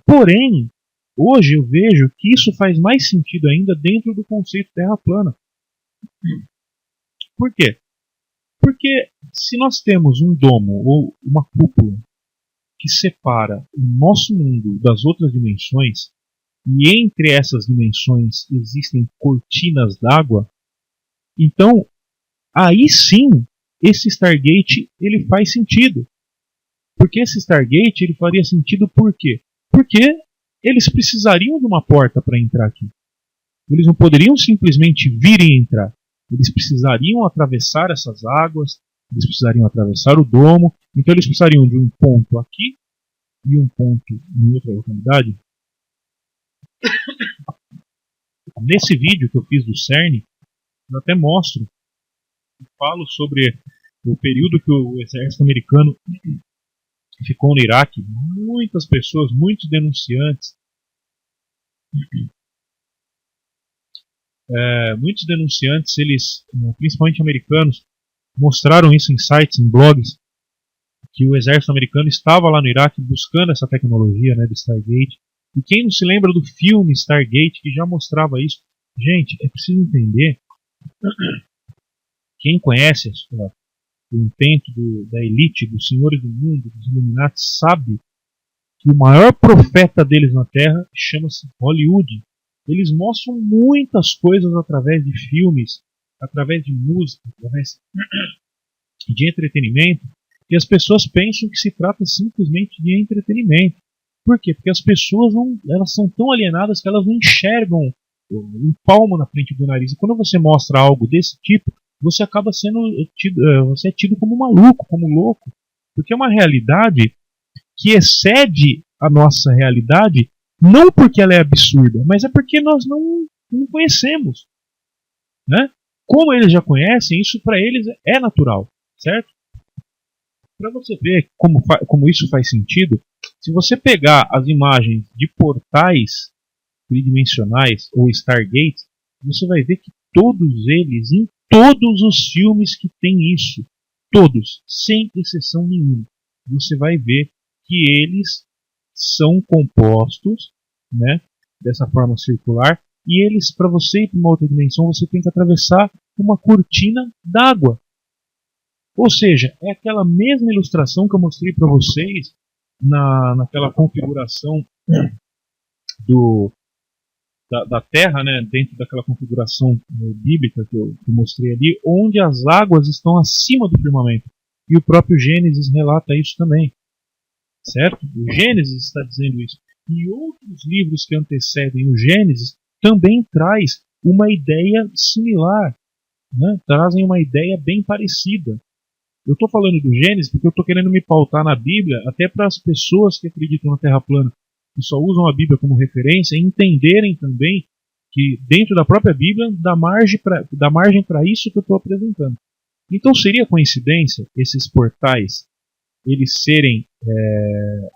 Porém, hoje eu vejo que isso faz mais sentido ainda dentro do conceito Terra plana. Por quê? Porque se nós temos um domo ou uma cúpula que separa o nosso mundo das outras dimensões, e entre essas dimensões existem cortinas d'água, então aí sim esse Stargate ele faz sentido. Porque esse Stargate ele faria sentido por quê? Porque eles precisariam de uma porta para entrar aqui. Eles não poderiam simplesmente vir e entrar. Eles precisariam atravessar essas águas, eles precisariam atravessar o domo, então eles precisariam de um ponto aqui e um ponto em outra localidade. Nesse vídeo que eu fiz do CERN, eu até mostro, eu falo sobre o período que o exército americano ficou no Iraque. Muitas pessoas, muitos denunciantes, eles, principalmente americanos, mostraram isso em sites, em blogs, que o exército americano estava lá no Iraque buscando essa tecnologia, né, do Stargate. E quem não se lembra do filme Stargate, que já mostrava isso? Gente, é preciso entender, quem conhece o intento da elite, dos senhores do mundo, dos Illuminati, sabe que o maior profeta deles na Terra chama-se Hollywood. Eles mostram muitas coisas através de filmes, através de música, através de entretenimento, e as pessoas pensam que se trata simplesmente de entretenimento. Por quê? Porque as pessoas elas são tão alienadas que elas não enxergam um palmo na frente do nariz. E quando você mostra algo desse tipo, você acaba sendo você é tido como maluco, como louco. Porque é uma realidade que excede a nossa realidade, não porque ela é absurda, mas é porque nós não conhecemos. Né? Como eles já conhecem, isso para eles é natural, certo? Para você ver como isso faz sentido, se você pegar as imagens de portais tridimensionais ou Stargates, você vai ver que todos eles, em todos os filmes que tem isso, todos, sem exceção nenhuma, você vai ver que eles são compostos, né, dessa forma circular, e eles, para você ir para uma outra dimensão, você tem que atravessar uma cortina d'água. Ou seja, é aquela mesma ilustração que eu mostrei para vocês naquela configuração da Terra, né, dentro daquela configuração bíblica que eu mostrei ali, onde as águas estão acima do firmamento. E o próprio Gênesis relata isso também. Certo? O Gênesis está dizendo isso. E outros livros que antecedem o Gênesis também traz uma ideia similar. Né? Trazem uma ideia bem parecida. Eu estou falando do Gênesis porque eu estou querendo me pautar na Bíblia, até para as pessoas que acreditam na Terra plana, que só usam a Bíblia como referência, entenderem também que dentro da própria Bíblia dá margem para isso que eu estou apresentando. Então seria coincidência esses portais eles serem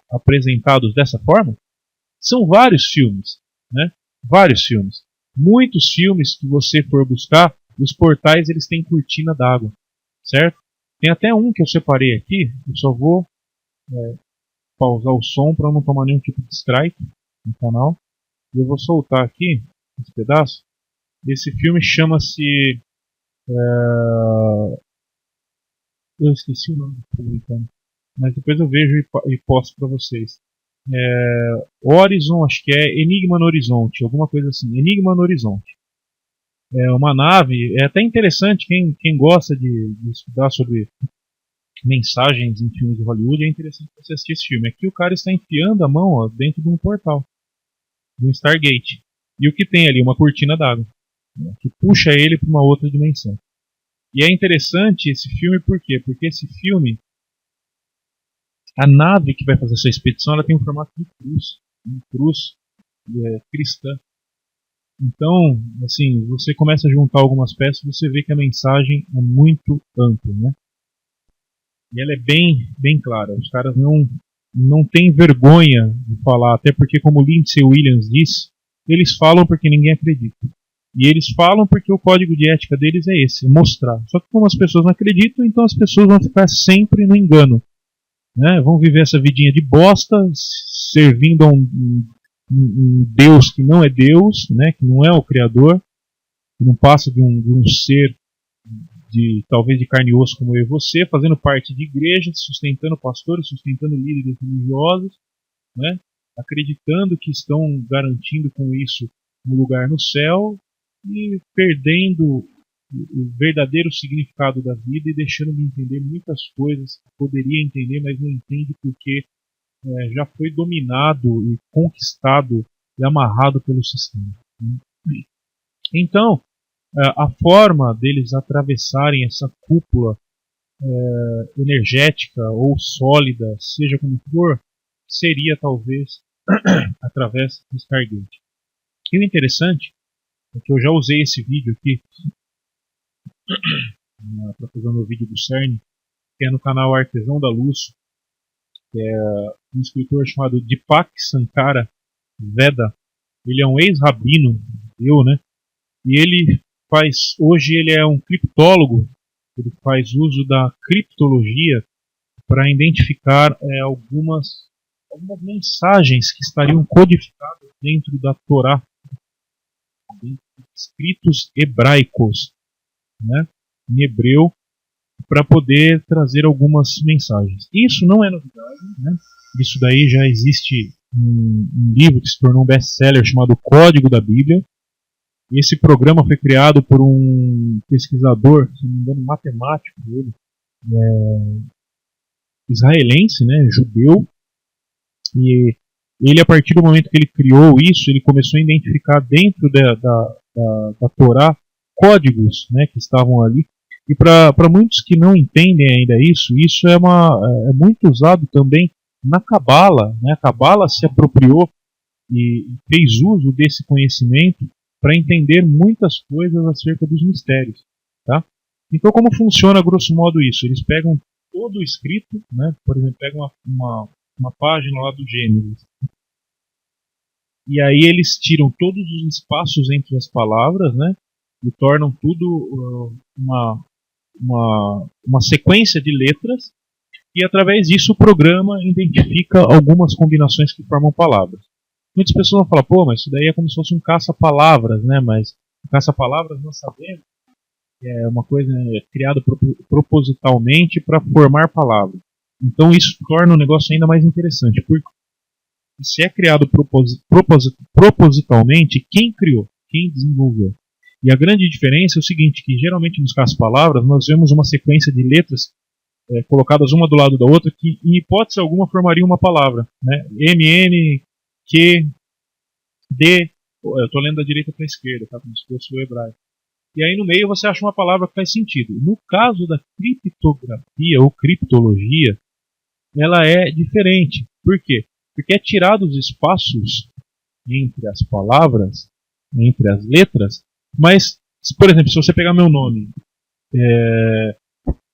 apresentados dessa forma? São vários filmes, né? Vários filmes. Muitos filmes que você for buscar, os portais eles têm cortina d'água, certo? Tem até um que eu separei aqui, eu só vou pausar o som para não tomar nenhum tipo de strike no canal. E eu vou soltar aqui esse pedaço. Esse filme chama-se... eu esqueci o nome do publicano, mas depois eu vejo e posto para vocês. Horizon, acho que é Enigma no Horizonte, alguma coisa assim. Enigma no Horizonte. É uma nave, é até interessante, quem gosta de estudar sobre mensagens em filmes de Hollywood, é interessante você assistir esse filme. Aqui o cara está enfiando a mão dentro de um portal, de um Stargate. E o que tem ali? Uma cortina d'água, né, que puxa ele para uma outra dimensão. E é interessante esse filme por quê? Porque esse filme, a nave que vai fazer essa expedição, ela tem um formato de cruz, uma cruz cristã. Então, assim, você começa a juntar algumas peças, você vê que a mensagem é muito ampla, né? E ela é bem, bem clara. Os caras não têm vergonha de falar, até porque, como Lindsay Williams disse, eles falam porque ninguém acredita. E eles falam porque o código de ética deles é esse, mostrar. Só que como as pessoas não acreditam, então as pessoas vão ficar sempre no engano. né? Vão viver essa vidinha de bosta, servindo a um Deus que não é Deus, né? Que não é o Criador, que não passa de um ser talvez de carne e osso como eu e você, fazendo parte de igrejas, sustentando pastores, sustentando líderes religiosos, né? Acreditando que estão garantindo com isso um lugar no céu e perdendo o verdadeiro significado da vida e deixando de entender muitas coisas que poderia entender, mas não entende porque já foi dominado e conquistado e amarrado pelo sistema. Então, a forma deles atravessarem essa cúpula energética ou sólida, seja como for, seria talvez através do Stargate. E o interessante é que eu já usei esse vídeo aqui para fazer o meu vídeo do CERN, que é no canal Artesão da Luz, que é um escritor chamado Deepak Sankara Veda. Ele é um ex-rabino judeu, né? E hoje ele é um criptólogo. Ele faz uso da criptologia para identificar algumas mensagens que estariam codificadas dentro da Torá, escritos hebraicos, né, em hebreu, para poder trazer algumas mensagens. Isso não é novidade, né? Isso daí já existe um livro que se tornou um best-seller chamado Código da Bíblia. Esse programa foi criado por um pesquisador, se não me engano, matemático dele, israelense, né, judeu, e ele, a partir do momento que ele criou isso, ele começou a identificar dentro da Torá códigos, né, que estavam ali. E para muitos que não entendem ainda isso é muito usado também na Cabala. Né? A Cabala se apropriou e fez uso desse conhecimento para entender muitas coisas acerca dos mistérios. Tá? Então, como funciona grosso modo isso? Eles pegam todo o escrito, né? Por exemplo, pegam uma página lá do Gênesis, e aí eles tiram todos os espaços entre as palavras, né? E tornam tudo uma sequência de letras, e através disso o programa identifica algumas combinações que formam palavras. Muitas pessoas vão falar, pô, mas isso daí é como se fosse um caça-palavras, né? Mas caça-palavras nós sabemos que é uma coisa criada propositalmente para formar palavras. Então isso torna o negócio ainda mais interessante, porque se é criado propositalmente, quem criou? Quem desenvolveu? E a grande diferença é o seguinte, que geralmente nos caça-palavras nós vemos uma sequência de letras colocadas uma do lado da outra que em hipótese alguma formariam uma palavra, né? M, N, Q, D, eu estou lendo da direita para a esquerda, tá? Como se fosse o hebraico. E aí no meio você acha uma palavra que faz sentido. No caso da criptografia ou criptologia, ela é diferente. Por quê? Porque é tirado os espaços entre as palavras, entre as letras, mas, por exemplo, se você pegar meu nome,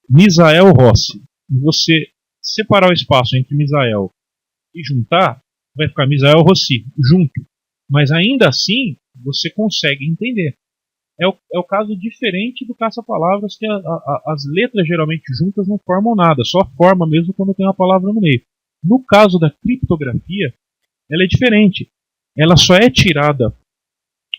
Misael Rossi, e você separar o espaço entre Misael e juntar, vai ficar Misael Rossi, junto. Mas ainda assim, você consegue entender. É o caso diferente do caça-palavras, que as letras geralmente juntas não formam nada, só forma mesmo quando tem uma palavra no meio. No caso da criptografia, ela é diferente. Ela só é tirada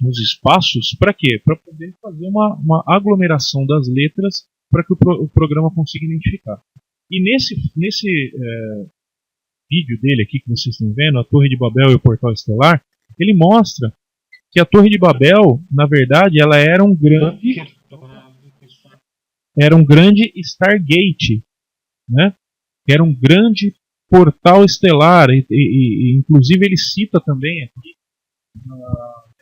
os espaços para quê? Para poder fazer uma aglomeração das letras para que o programa consiga identificar. E nesse vídeo dele aqui que vocês estão vendo, a Torre de Babel e o Portal Estelar, ele mostra que a Torre de Babel, na verdade, ela era um grande Stargate, né? Era um grande portal estelar, e inclusive ele cita também aqui,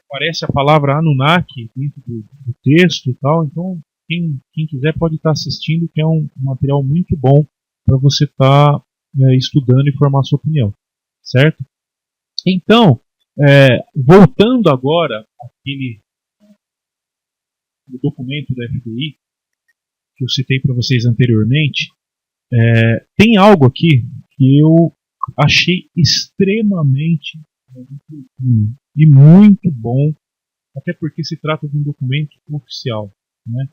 aparece a palavra Anunnaki dentro do texto e tal, então quem quiser pode estar assistindo, que é um material muito bom para você estar estudando e formar sua opinião, certo? Então, voltando agora àquele documento da FBI que eu citei para vocês anteriormente, tem algo aqui que eu achei extremamente e muito bom, até porque se trata de um documento oficial, né?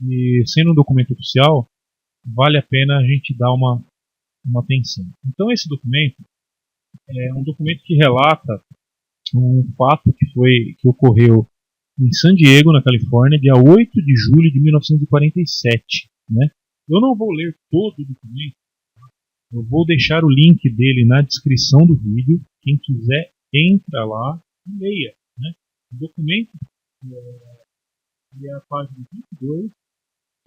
E sendo um documento oficial, vale a pena a gente dar uma uma atenção. Então esse documento é um documento que relata um fato que ocorreu em San Diego, na Califórnia, dia 8 de julho de 1947. Né? Eu não vou ler todo o documento, eu vou deixar o link dele na descrição do vídeo. Quem quiser, entra lá e leia. Né? O documento é a página 22,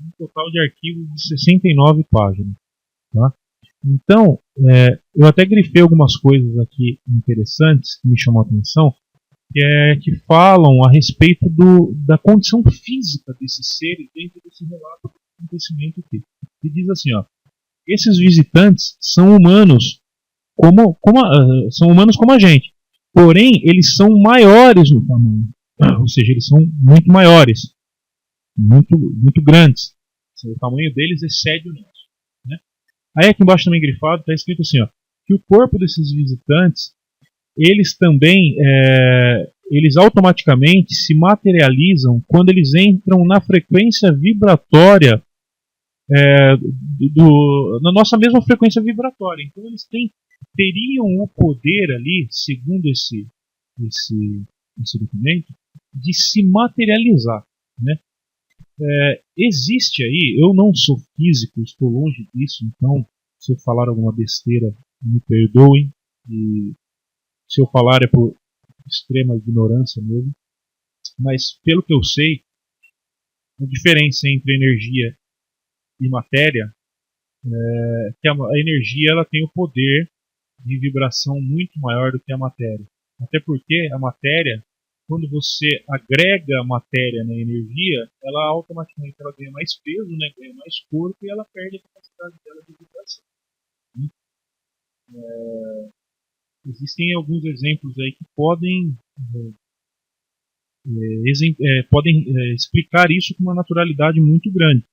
um total de arquivos de 69 páginas. Tá? Então, eu até grifei algumas coisas aqui interessantes que me chamam a atenção, que falam a respeito da condição física desses seres dentro desse relato do acontecimento aqui. E diz assim, ó, esses visitantes são humanos são humanos como a gente, porém eles são maiores no tamanho, ou seja, eles são muito maiores, muito grandes. O tamanho deles excede o nosso. Né? Aí aqui embaixo também grifado está escrito assim, ó, que o corpo desses visitantes, eles também eles automaticamente se materializam quando eles entram na frequência vibratória na nossa mesma frequência vibratória. Então eles teriam o poder ali, segundo esse documento, de se materializar. Né? Existe aí, eu não sou físico, estou longe disso, então se eu falar alguma besteira, me perdoem, e se eu falar é por extrema ignorância mesmo, mas pelo que eu sei, a diferença entre energia e matéria é que a energia ela tem o poder de vibração muito maior do que a matéria. Até porque a matéria, quando você agrega matéria na energia, ela automaticamente ganha mais peso, né, ganha mais corpo e ela perde a capacidade dela de vibração. Existem alguns exemplos aí que podem explicar isso com uma naturalidade muito grande.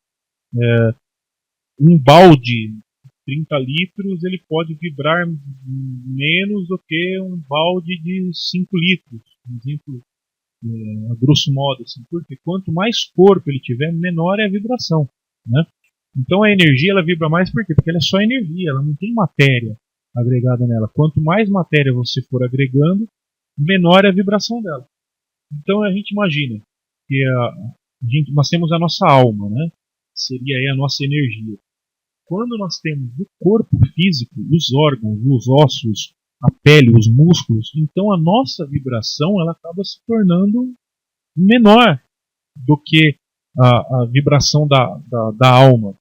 Um balde de 30 litros ele pode vibrar menos do que um balde de 5 litros. Por exemplo, a grosso modo, assim, porque quanto mais corpo ele tiver, menor é a vibração. Né? Então a energia ela vibra mais por quê? Porque ela é só energia, ela não tem matéria agregada nela. Quanto mais matéria você for agregando, menor é a vibração dela. Então a gente imagina que nós temos a nossa alma, né? Seria aí a nossa energia. Quando nós temos o corpo físico, os órgãos, os ossos, a pele, os músculos, então a nossa vibração ela acaba se tornando menor do que a vibração da alma,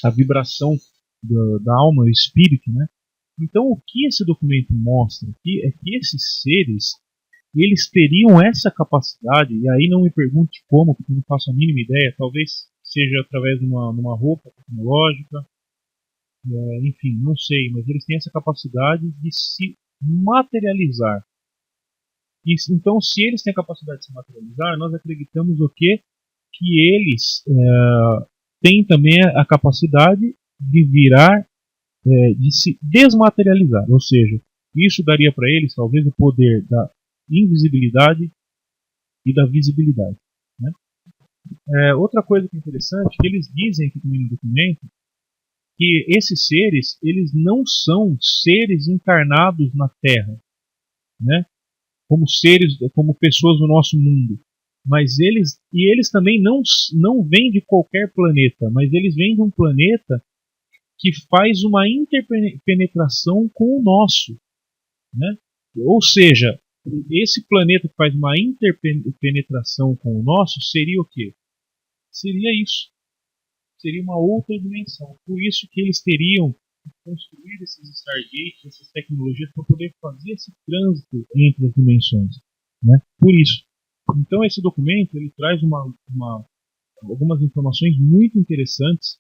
a vibração da alma, o espírito, né? Então o que esse documento mostra aqui é que esses seres eles teriam essa capacidade, e aí não me pergunte como, porque eu não faço a mínima ideia, talvez seja através de uma roupa tecnológica, enfim, não sei, mas eles têm essa capacidade de se materializar. E, então, se eles têm a capacidade de se materializar, nós acreditamos o quê? Que eles têm também a capacidade de virar, de se desmaterializar, ou seja, isso daria para eles talvez o poder da invisibilidade e da visibilidade. Né? Outra coisa que é interessante, que eles dizem aqui também no documento, que esses seres, eles não são seres encarnados na Terra, né? Como pessoas do nosso mundo, mas eles também não vêm de qualquer planeta, mas eles vêm de um planeta que faz uma interpenetração com o nosso, né? Ou seja, esse planeta que faz uma interpenetração com o nosso seria o quê? Seria isso. Seria uma outra dimensão. Por isso que eles teriam construir esses Stargates, essas tecnologias para poder fazer esse trânsito entre as dimensões. Né? Por isso. Então esse documento ele traz algumas informações muito interessantes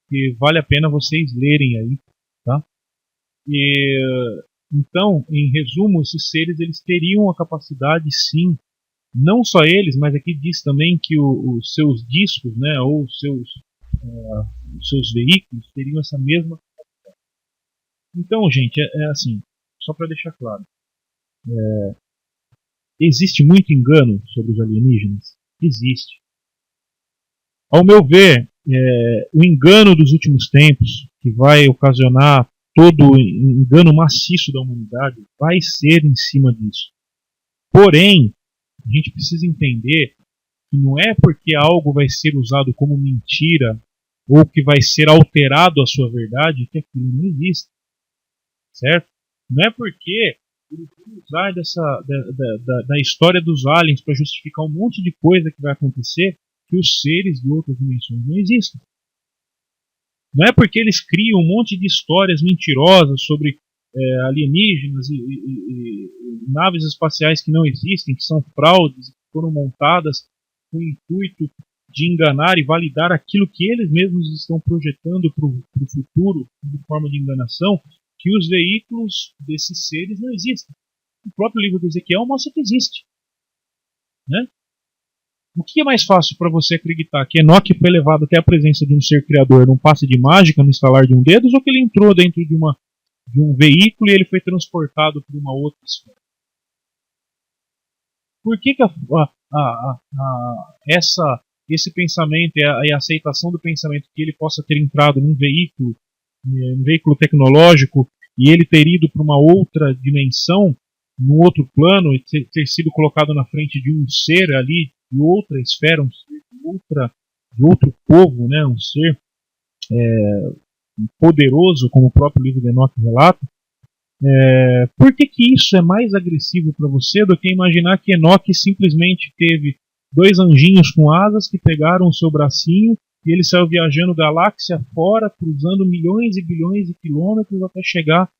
que vale a pena vocês lerem aí. Tá? Então, em resumo, esses seres eles teriam a capacidade, sim, não só eles, mas aqui diz também que os seus discos, né, ou os seus veículos teriam essa mesma capacidade. Então, gente, assim, só para deixar claro, existe muito engano sobre os alienígenas? Existe. Ao meu ver, o engano dos últimos tempos, que vai ocasionar todo engano maciço da humanidade vai ser em cima disso. Porém, a gente precisa entender que não é porque algo vai ser usado como mentira ou que vai ser alterado a sua verdade que aquilo não existe, certo? Não é porque eles vão usar da história dos aliens para justificar um monte de coisa que vai acontecer que os seres de outras dimensões não existem. Não é porque eles criam um monte de histórias mentirosas sobre alienígenas e naves espaciais que não existem, que são fraudes, que foram montadas com o intuito de enganar e validar aquilo que eles mesmos estão projetando para o futuro, de forma de enganação, que os veículos desses seres não existem. O próprio livro de Ezequiel mostra que existe. Né? O que é mais fácil para você acreditar? Que Enoque foi levado até a presença de um ser criador num passe de mágica, no estalar de um dedo, ou que ele entrou dentro de um veículo e ele foi transportado para uma outra esfera? Por que esse pensamento e a aceitação do pensamento que ele possa ter entrado num veículo tecnológico e ele ter ido para uma outra dimensão, num outro plano, e ter sido colocado na frente de um ser ali, de outra esfera, um ser de outro povo, né, um ser poderoso, como o próprio livro de Enoque relata, por que isso é mais agressivo para você do que imaginar que Enoque simplesmente teve dois anjinhos com asas que pegaram o seu bracinho e ele saiu viajando galáxia fora, cruzando milhões e bilhões de quilômetros até chegar?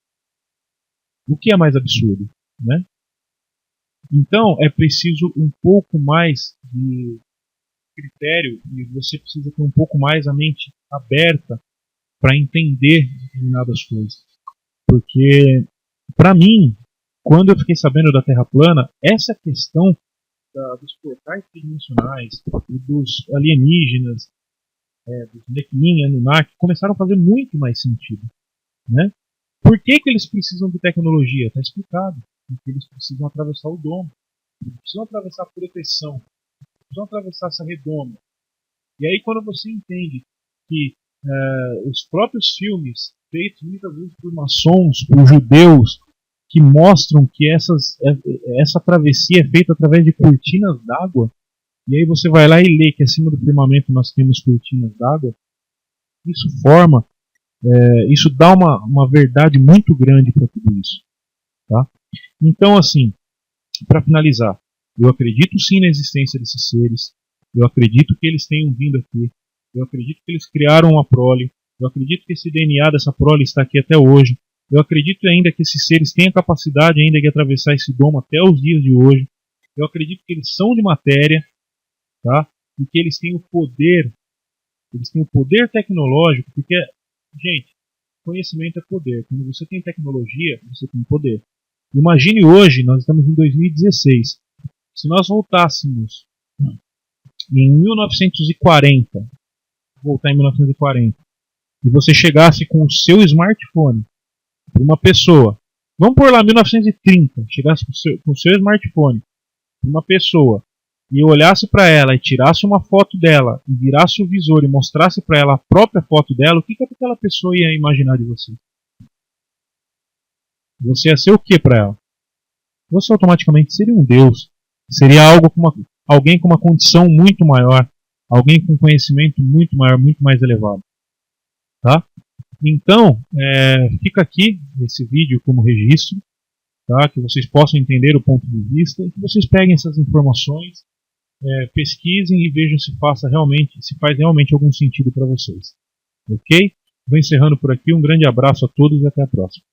O que é mais absurdo, né? Então é preciso um pouco mais de critério e você precisa ter um pouco mais a mente aberta para entender determinadas coisas. Porque, para mim, quando eu fiquei sabendo da Terra plana, essa questão dos portais tridimensionais, dos alienígenas, dos Nephilim, Anunnaki, começaram a fazer muito mais sentido. Né? Por que eles precisam de tecnologia? Está explicado. Porque eles precisam atravessar o domo. Eles precisam atravessar a proteção. Eles precisam atravessar essa redoma. E aí, quando você entende que os próprios filmes, feitos muitas vezes por maçons, por judeus, que mostram que essa travessia é feita através de cortinas d'água, e aí você vai lá e lê que acima do firmamento nós temos cortinas d'água, isso dá uma verdade muito grande para tudo isso. Tá? Então, assim, para finalizar, eu acredito sim na existência desses seres, eu acredito que eles tenham vindo aqui, eu acredito que eles criaram uma prole, eu acredito que esse DNA dessa prole está aqui até hoje, eu acredito ainda que esses seres têm a capacidade ainda de atravessar esse domo até os dias de hoje, eu acredito que eles são de matéria, tá? E que eles têm o poder tecnológico, porque, gente, conhecimento é poder. Quando você tem tecnologia, você tem poder. Imagine hoje, nós estamos em 2016. Se nós voltássemos em 1940, e você chegasse com o seu smartphone para uma pessoa, vamos por lá 1930, chegasse com o seu smartphone para uma pessoa e olhasse para ela e tirasse uma foto dela e virasse o visor e mostrasse para ela a própria foto dela, o que aquela pessoa ia imaginar de você? Você ia ser o que para ela? Você automaticamente seria um deus. Seria alguém com uma condição muito maior, alguém com conhecimento muito maior, muito mais elevado. Tá? Então, fica aqui esse vídeo como registro, tá? Que vocês possam entender o ponto de vista, que vocês peguem essas informações, pesquisem e vejam se faz realmente algum sentido para vocês. Ok? Vou encerrando por aqui, um grande abraço a todos e até a próxima.